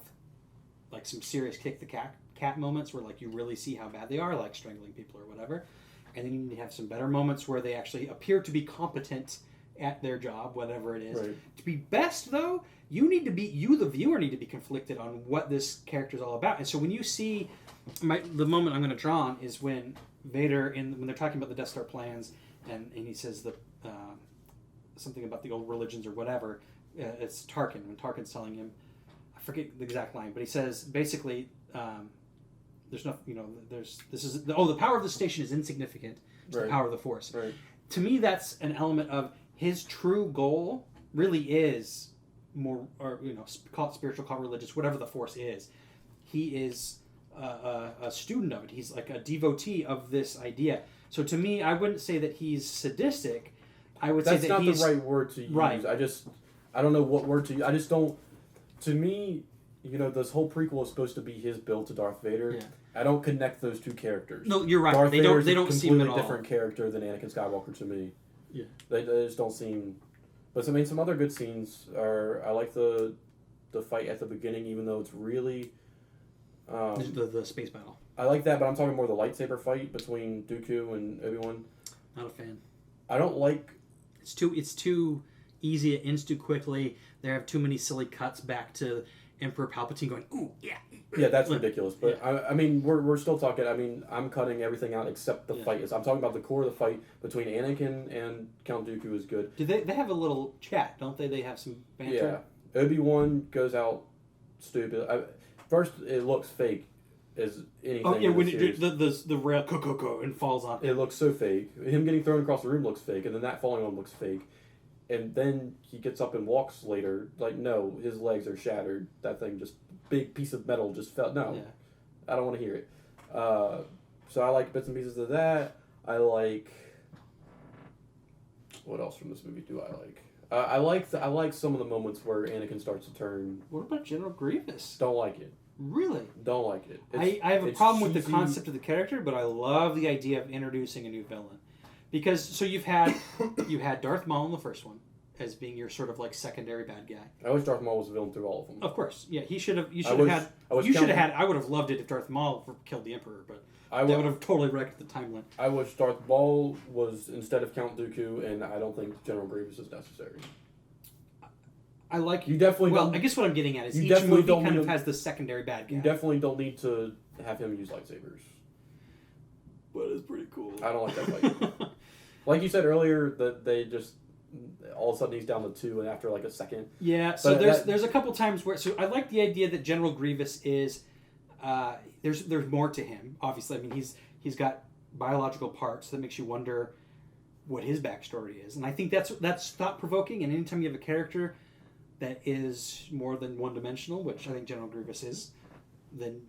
like some serious kick the cat moments where like you really see how bad they are, like strangling people or whatever. And then you need to have some better moments where they actually appear to be competent at their job, whatever it is. Right. To be best, though, you, the viewer, need to be conflicted on what this character is all about. And so when you see, the moment I'm going to draw on is when Vader, when they're talking about the Death Star plans, and he says something about the old religions or whatever. It's Tarkin, when Tarkin's telling him, I forget the exact line, but he says basically, there's no, the power of the station is insignificant to the power of the Force. Right. To me, that's an element of his true goal really is more, or call it spiritual, call it religious, whatever the Force is. He is a student of it. He's like a devotee of this idea. So to me, I wouldn't say that he's sadistic. I would say that he's... That's not the right word to use. Right. I don't know what word to use. I just don't... To me, this whole prequel is supposed to be his build to Darth Vader. Yeah. I don't connect those two characters. No, you're right. Darth They don't seem at all. a completely different character than Anakin Skywalker to me. Yeah. They just don't seem... But some other good scenes are... I like the fight at the beginning, even though it's really... the space battle. I like that, but I'm talking more the lightsaber fight between Dooku and Obi-Wan. Not a fan. I don't like... It's too easy. It ends too quickly. There have too many silly cuts back to Emperor Palpatine going, ooh, yeah. Yeah, that's ridiculous. But, yeah. I mean, we're still talking... I mean, I'm cutting everything out except the fight. I'm talking about the core of the fight between Anakin and Count Dooku is good. Do they have a little chat, don't they? They have some banter? Yeah. Obi-Wan goes out stupid. First, it looks fake. As anything. Oh yeah, when the rail co and falls on. It looks so fake. Him getting thrown across the room looks fake, and then that falling on looks fake. And then he gets up and walks later. Like, no, his legs are shattered. That thing just big piece of metal just fell. No, yeah. I don't want to hear it. So I like bits and pieces of that. I like. What else from this movie do I like? I like some of the moments where Anakin starts to turn. What about General Grievous? Don't like it. Really? Don't like it. I have a problem with the concept of the character, but I love the idea of introducing a new villain. Because, so you had Darth Maul in the first one as being your sort of like secondary bad guy. I wish Darth Maul was a villain through all of them. Of course. Yeah, you should have had... I would have loved it if Darth Maul killed the Emperor, but that would have totally wrecked the timeline. I wish Darth Maul was instead of Count Dooku, and I don't think General Grievous is necessary. I like you definitely. Well, I guess what I'm getting at is each movie kind of has the secondary bad guy. You definitely don't need to have him use lightsabers. But it's pretty cool. I don't like that fight. Like you said earlier, that they just all of a sudden he's down to 2, and after like a second. Yeah. So there's a couple times where I like the idea that General Grievous is there's more to him. Obviously, I mean he's got biological parts that makes you wonder what his backstory is, and I think that's thought provoking. And anytime you have a character that is more than one-dimensional, which I think General Grievous is, then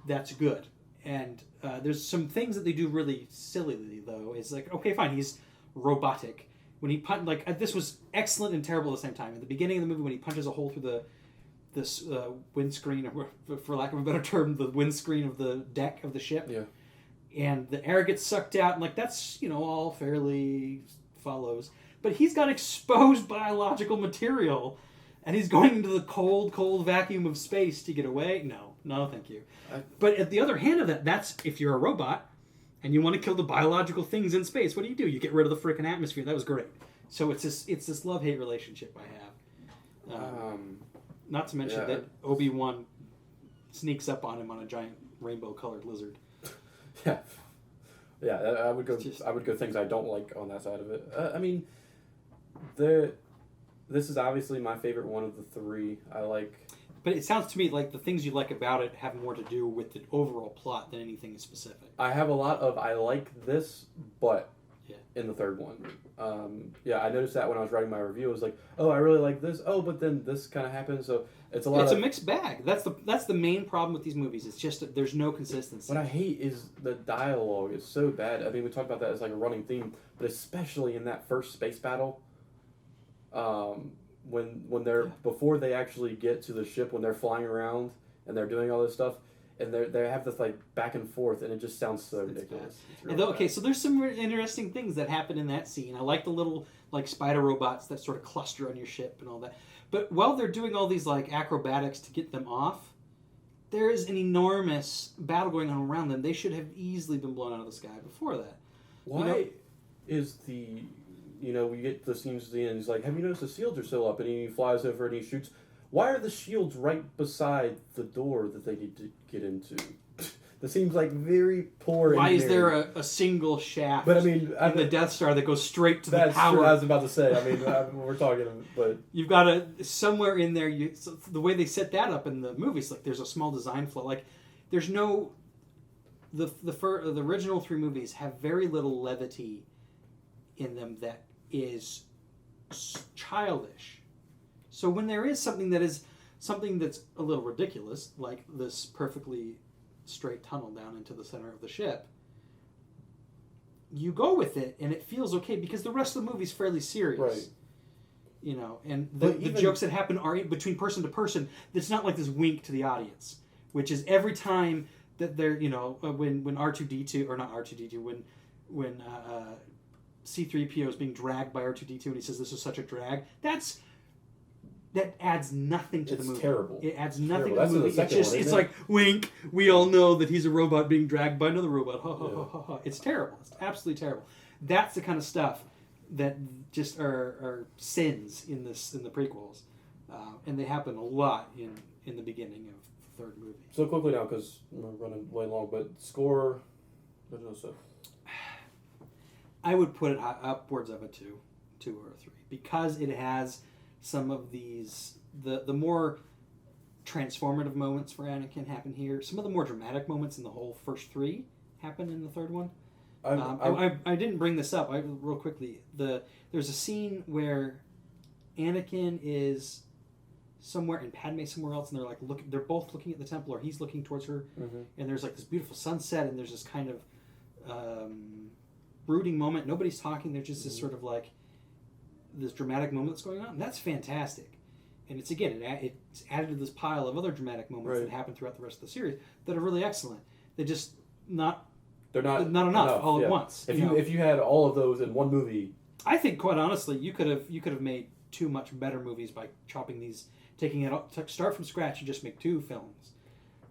that's good. And there's some things that they do really sillily, though. It's like, okay, fine, he's robotic. when he this was excellent and terrible at the same time. At the beginning of the movie, when he punches a hole through this windscreen, or for lack of a better term, the windscreen of the deck of the ship. Yeah. And the air gets sucked out, and that's all fairly follows. But he's got exposed biological material, and he's going into the cold, cold vacuum of space to get away. No, thank you. But at the other hand of that's if you're a robot and you want to kill the biological things in space, what do? You get rid of the freaking atmosphere. That was great. So it's this love-hate relationship I have. Not to mention that Obi-Wan sneaks up on him on a giant rainbow-colored lizard. Yeah, I would go things I don't like on that side of it. I mean, this is obviously my favorite one of the three. I like. But it sounds to me like the things you like about it have more to do with the overall plot than anything specific. I have a lot of I like this, but in the third one. I noticed that when I was writing my review. I was like, oh, I really like this. Oh, but then this kind of happened. So it's a lot. It's a mixed bag. That's the main problem with these movies. It's just that there's no consistency. What I hate is the dialogue is so bad. I mean, we talked about that as like a running theme, but especially in that first space battle. When they're before they actually get to the ship, when they're flying around and they're doing all this stuff, and they have this like back and forth, and it just sounds so ridiculous. Really so there's some interesting things that happen in that scene. I like the little like spider robots that sort of cluster on your ship and all that. But while they're doing all these like acrobatics to get them off, there is an enormous battle going on around them. They should have easily been blown out of the sky before that. Why is the we get the scenes at the end. He's like, have you noticed the shields are still up? And he flies over and he shoots. Why are the shields right beside the door that they need to get into? That seems like very poor. Why is there a single shaft? But I mean, in the Death Star that goes straight to the power? That's what I was about to say. I mean, we're talking, but you've got somewhere in there. So the way they set that up in the movies, like there's a small design flaw. Like there's no the original three movies have very little levity in them that is childish. So when there is something that's a little ridiculous, like this perfectly straight tunnel down into the center of the ship, you go with it and it feels okay because the rest of the movie's fairly serious. Right. And the jokes that happen are between person to person. It's not like this wink to the audience, which is every time that they're, when R2-D2, or not R2-D2, when C-3PO is being dragged by R2-D2 and he says this is such a drag, that adds nothing to the movie. It's terrible. It adds nothing to the movie. It's like, wink, we all know that he's a robot being dragged by another robot. Ha, ha, ha, ha, ha. It's terrible. It's absolutely terrible. That's the kind of stuff that just are sins in the prequels. And they happen a lot in the beginning of the third movie. So quickly now, because we're running way long, but score, I don't know, so. I would put it upwards of a 2 or a 3, because it has some of these the more transformative moments for Anakin happen here. Some of the more dramatic moments in the whole first 3 happen in the third one. I didn't bring this up. Real quickly, there's a scene where Anakin is somewhere and Padme somewhere else, and they're like they're both looking at the temple, or he's looking towards her, and there's like this beautiful sunset, and there's this kind of brooding moment. Nobody's talking. There's just this sort of like this dramatic moment that's going on. And that's fantastic. And it's added to this pile of other dramatic moments that happen throughout the rest of the series that are really excellent. They're just not enough all at once. If you had all of those in one movie, I think quite honestly you could have made 2 much better movies by taking it start from scratch and just make 2 films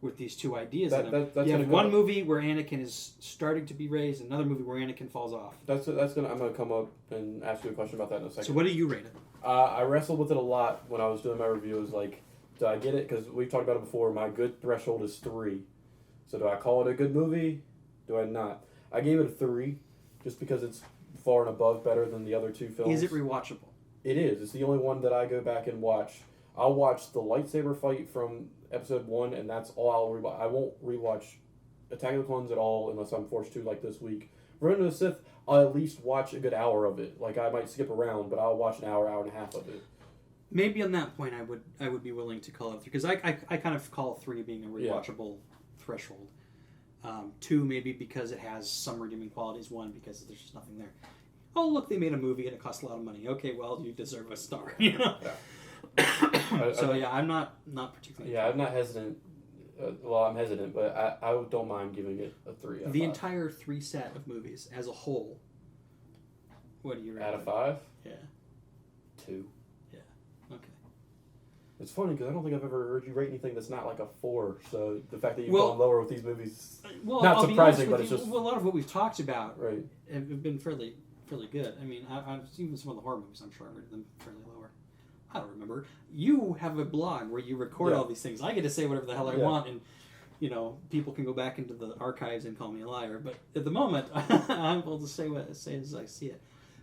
with these 2 ideas in them. You have one movie where Anakin is starting to be raised, another movie where Anakin falls off. I'm gonna come up and ask you a question about that in a second. So what do you rate it? I wrestled with it a lot when I was doing my review. It was like, do I get it? Because we've talked about it before. My good threshold is 3. So do I call it a good movie? Do I not? I gave it a 3, just because it's far and above better than the other 2 films. Is it rewatchable? It is. It's the only one that I go back and watch. I'll watch the lightsaber fight from episode 1, and that's all I'll rewatch. I won't rewatch Attack of the Clones at all unless I'm forced to, like this week. Revenge of the Sith, I'll at least watch a good hour of it. Like, I might skip around, but I'll watch an hour and a half of it. Maybe on that point I would be willing to call it 3, because I kind of call 3 being a rewatchable threshold. 2 maybe because it has some redeeming qualities. 1 because there's just nothing there. oh, look, they made a movie and it cost a lot of money. Okay, well, you deserve a star. You know? Yeah. So, yeah, I'm not particularly... Yeah, I'm not hesitant. Well, I'm hesitant, but I don't mind giving it a 3 out of 5. The entire 3 set of movies as a whole, what do you rate? Out of 5? Yeah. 2. Yeah. Okay. It's funny because I don't think I've ever heard you rate anything that's not like a 4. So the fact that you've gone lower with these movies, not surprising, but it's just... Well, a lot of what we've talked about right. have been fairly good. I mean, I've seen some of the horror movies. I'm sure I rated them fairly lower. I don't remember. You have a blog where you record all these things. I get to say whatever the hell I want, and people can go back into the archives and call me a liar. But at the moment, I'm able to say as I see it.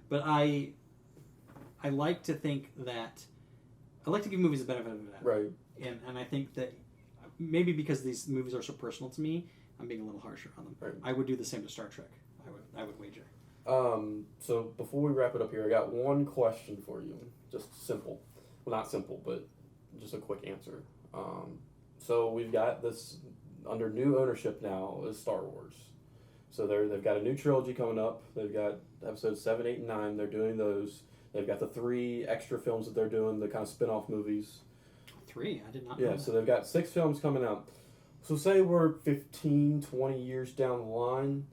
But I like to think that I like to give movies the benefit of the doubt. Right. And I think that maybe because these movies are so personal to me, I'm being a little harsher on them. Right. I would do the same to Star Trek. I would wager. So before we wrap it up here, I got one question for you. Just simple. Well, not simple, but just a quick answer. So we've got this under new ownership now is Star Wars. So they've got a new trilogy coming up. They've got episodes 7, 8, and 9. They're doing those. They've got the 3 extra films that they're doing, the kind of spin-off movies. 3? I did not know. Yeah, so they've got 6 films coming out. So say we're 15, 20 years down the line,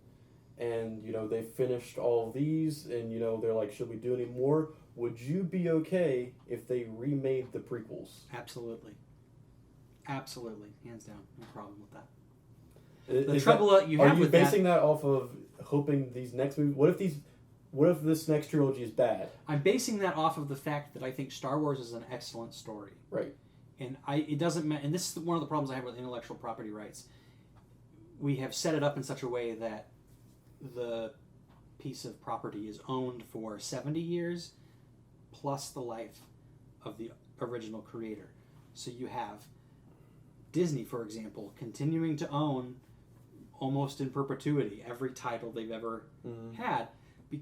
and, they finished all of these, and, they're like, should we do any more? Would you be okay if they remade the prequels? Absolutely. Absolutely. Hands down. No problem with that. Are you basing that off of hoping these next movies... What if this next trilogy is bad? I'm basing that off of the fact that I think Star Wars is an excellent story. Right. And it doesn't matter... And this is one of the problems I have with intellectual property rights. We have set it up in such a way that the piece of property is owned for 70 years plus the life of the original creator. So you have Disney, for example, continuing to own almost in perpetuity every title they've ever had,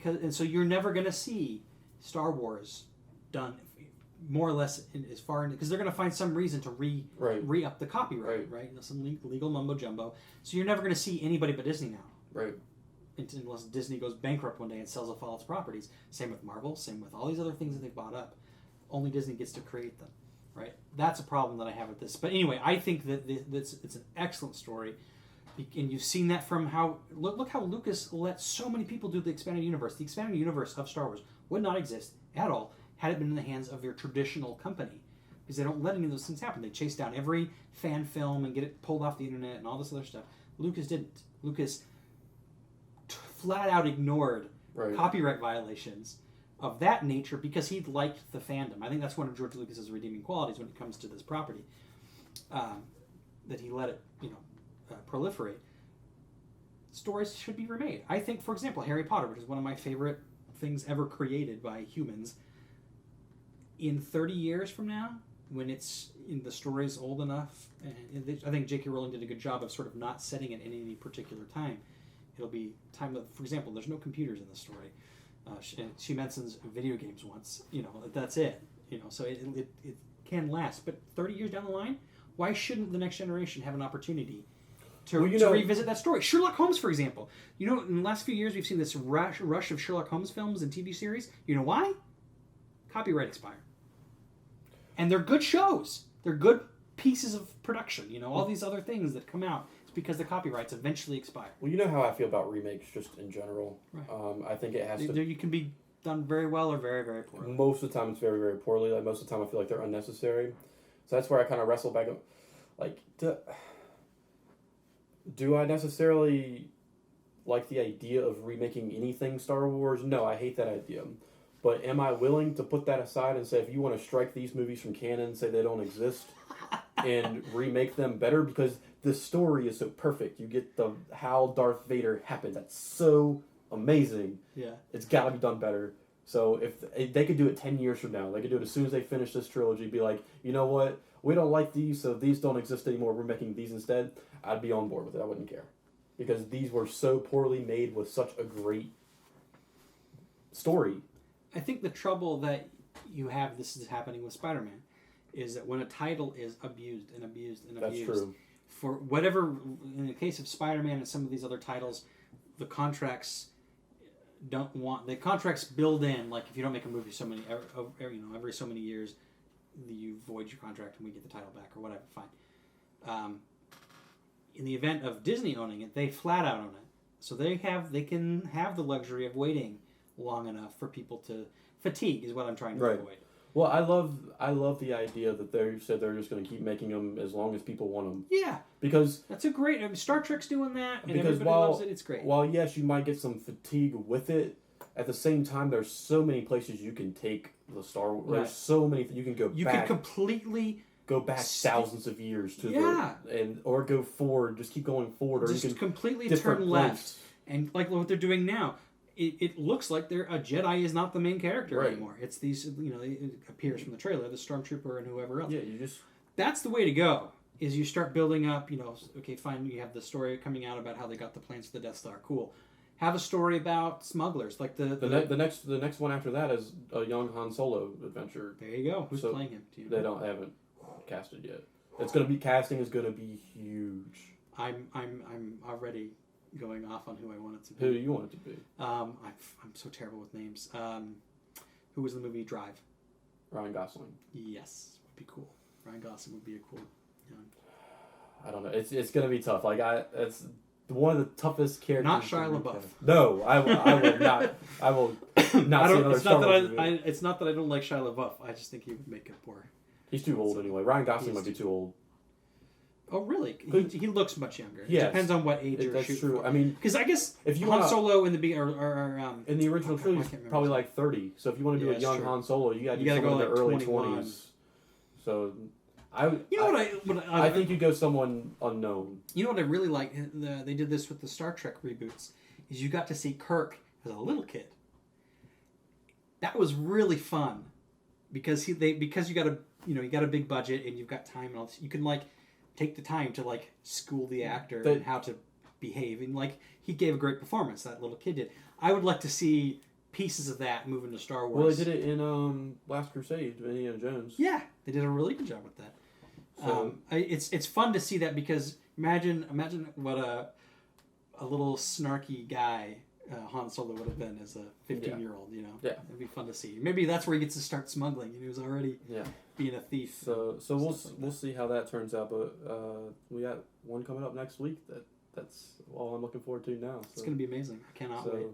and so you're never going to see Star Wars done more or less as far because they're going to find some reason to re-up the copyright, right? Some legal mumbo jumbo. So you're never going to see anybody but Disney now, right? Unless Disney goes bankrupt one day and sells off all its properties. Same with Marvel. Same with all these other things that they've bought up. Only Disney gets to create them, right? That's a problem that I have with this. But anyway, I think that it's an excellent story. And you've seen that from how... Look how Lucas let so many people do the expanded universe. The expanded universe of Star Wars would not exist at all had it been in the hands of their traditional company. Because they don't let any of those things happen. They chase down every fan film and get it pulled off the internet and all this other stuff. Lucas didn't. Lucas flat out ignored copyright violations of that nature because he liked the fandom. I think that's one of George Lucas's redeeming qualities when it comes to this property. That he let it, proliferate. Stories should be remade. I think, for example, Harry Potter, which is one of my favorite things ever created by humans, in 30 years from now, when the story's old enough, and I think J.K. Rowling did a good job of sort of not setting it in any particular time. It'll be time of, for example, there's no computers in the story. She mentions video games once. That's it. So it can last. But 30 years down the line, why shouldn't the next generation have an opportunity to revisit that story? Sherlock Holmes, for example. In the last few years, we've seen this rush of Sherlock Holmes films and TV series. You know why? Copyright expired. And they're good shows. They're good pieces of production. All these other things that come out. It's because the copyrights eventually expire. Well, you know how I feel about remakes just in general. Right. I think it has to... You can be done very well or very, very poorly. Most of the time, it's very, very poorly. Most of the time, I feel like they're unnecessary. So that's where I kind of wrestle back. Do I necessarily like the idea of remaking anything Star Wars? No, I hate that idea. But am I willing to put that aside and say, if you want to strike these movies from canon, say they don't exist, and remake them better? Because the story is so perfect. You get how Darth Vader happened. That's so amazing. Yeah. It's got to be done better. So if they could do it 10 years from now, they could do it as soon as they finish this trilogy, be like, you know what? We don't like these, so these don't exist anymore. We're making these instead. I'd be on board with it. I wouldn't care. Because these were so poorly made with such a great story. I think the trouble that you have, this is happening with Spider-Man, is that when a title is abused and abused and abused, that's true. For whatever, in the case of Spider-Man and some of these other titles, the contracts don't want the contracts build in, like if you don't make a movie every so many years, you void your contract and we get the title back or whatever. Fine. In the event of Disney owning it, they flat out own it, so they can have the luxury of waiting long enough for people to fatigue is what I'm trying to avoid. Well, I love the idea that they said they're just going to keep making them as long as people want them. Yeah, because that's a great. Star Trek's doing that, and because everybody loves it. It's great. While yes, you might get some fatigue with it. At the same time, there's so many places you can take the Star Wars. Right. There's so many you can go back. You can completely go back thousands of years to or go forward. Just keep going forward, or just you can completely turn left. And like what they're doing now. It looks like a Jedi is not the main character anymore. It's these, it appears from the trailer, the Stormtrooper and whoever else. Yeah, That's the way to go, is you start building up, okay, fine, you have the story coming out about how they got the plans for the Death Star, cool. Have a story about smugglers, like the next one after that is a young Han Solo adventure. There you go. Who's playing him? Do you know? They haven't casted yet. Casting is gonna be huge. I'm already going off on who I want it to be. Who do you want it to be? I'm so terrible with names. Who was in the movie Drive? Ryan Gosling. Yes, would be cool. Ryan Gosling would be a cool. I don't know. It's gonna be tough. It's one of the toughest characters. Not Shia LaBeouf. No, I will not. I will not see another Star Wars movie. It's not that I don't like Shia LaBeouf. I just think he would make it poor. He's too old anyway. Ryan Gosling might be too old. Oh, really? He looks much younger. Yeah, depends on what age you're shooting. That's true. For. I mean, because I guess if you Han Solo in the in the original trilogy, probably like 30. So if you want to do a young Han Solo, you got to do someone in their early 20s. So I think you go someone unknown. You know what I really like? They did this with the Star Trek reboots. Is you got to see Kirk as a little kid. That was really fun, because you got a big budget and you've got time and all this, you can take the time to school the actor and how to behave, and he gave a great performance, that little kid did. I would like to see pieces of that move into Star Wars. Well, they did it in Last Crusade, Indiana Jones. Yeah, they did a really good job with that. So, it's fun to see that, because imagine what a little snarky guy Han Solo would have been as a 15-year-old. Yeah, it'd be fun to see. Maybe that's where he gets to start smuggling, and he was already being a thief. So we'll see how that turns out. But we got one coming up next week. That's all I'm looking forward to now. So. It's going to be amazing. I cannot wait.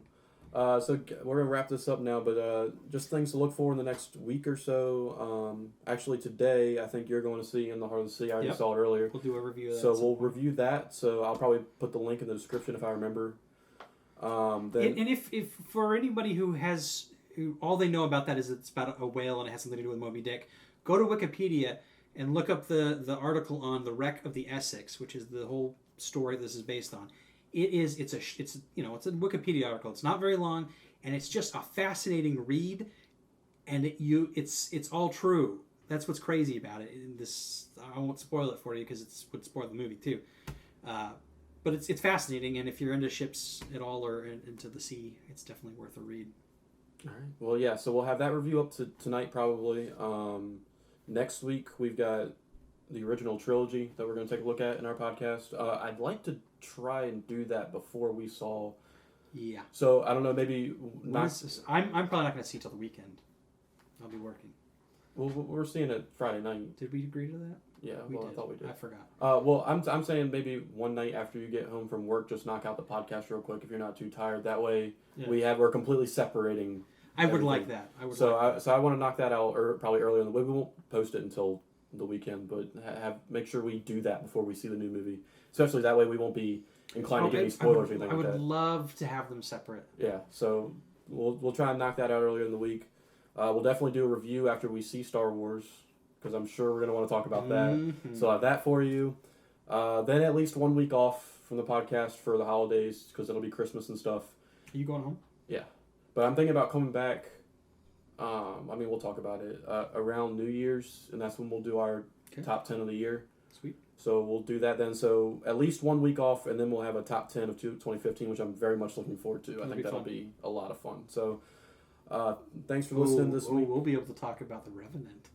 So we're gonna wrap this up now, but just things to look for in the next week or so. Actually, today I think you're going to see In the Heart of the Sea. I already saw it earlier. We'll do a review of that. So we'll review that. So I'll probably put the link in the description if I remember. And if for anybody who all they know about that is it's about a whale and it has something to do with Moby Dick, go to Wikipedia and look up the article on the wreck of the Essex, which is the whole story this is based on. It's a Wikipedia article. It's not very long, and it's just a fascinating read, and it's all true. That's what's crazy about it. I won't spoil it for you because it would spoil the movie too. But it's fascinating, and if you're into ships at all or into the sea, it's definitely worth a read. All right. Well, yeah. So we'll have that review up to tonight probably. Next week we've got the original trilogy that we're going to take a look at in our podcast. I'd like to try and do that before we saw. Yeah. So I don't know. Maybe not. I'm probably not going to see it till the weekend. I'll be working. Well, we're seeing it Friday night. Did we agree to that? Yeah. I thought we did. I forgot. Well, I'm saying maybe one night after you get home from work, just knock out the podcast real quick if you're not too tired. That way we're completely separating. I would like that. So I want to knock that out probably earlier in the week. We won't post it until the weekend, but make sure we do that before we see the new movie. Especially that way we won't be inclined to give any spoilers or anything like that. I would love to have them separate. Yeah, so we'll try and knock that out earlier in the week. We'll definitely do a review after we see Star Wars, because I'm sure we're going to want to talk about that. Mm-hmm. So I'll have that for you. Then at least 1 week off from the podcast for the holidays, because it'll be Christmas and stuff. Are you going home? Yeah. But I'm thinking about coming back, we'll talk about it, around New Year's, and that's when we'll do our top 10 of the year. Sweet. So we'll do that then. So at least 1 week off, and then we'll have a top 10 of 2015, which I'm very much looking forward to. I think that'll be a lot of fun. So thanks for listening this week. We'll be able to talk about The Revenant.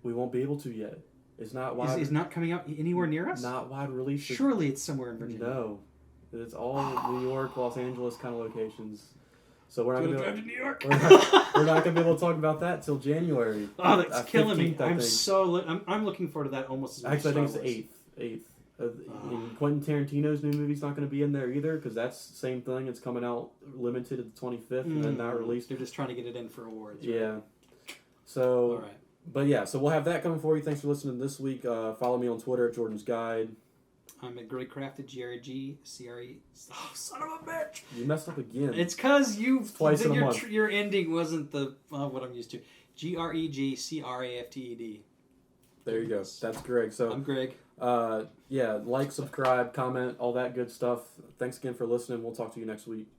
We won't be able to yet. It's not wide. It's not coming out anywhere near us? Not wide release. Surely it's somewhere in Virginia. No. It's all New York, Los Angeles kind of locations. So we're not going to drive to New York. We're not going to be able to talk about that till January. Oh, that's killing 15th, me. I'm looking forward to that almost as much. Actually, I think it's the 8th. And Quentin Tarantino's new movie's not going to be in there either because that's the same thing. It's coming out limited to the 25th and then not released. They're just trying to get it in for awards. Right? Yeah. So. All right. But yeah, so we'll have that coming for you. Thanks for listening this week. Follow me on Twitter at Jordan's Guide. I'm at Greg Craft at GRGCRE. Oh, son of a bitch! You messed up again. It's because twice in a month. Your ending wasn't what I'm used to. GREGCRAFTED. There you go. That's Greg. So I'm Greg. Yeah, like, subscribe, comment, all that good stuff. Thanks again for listening. We'll talk to you next week.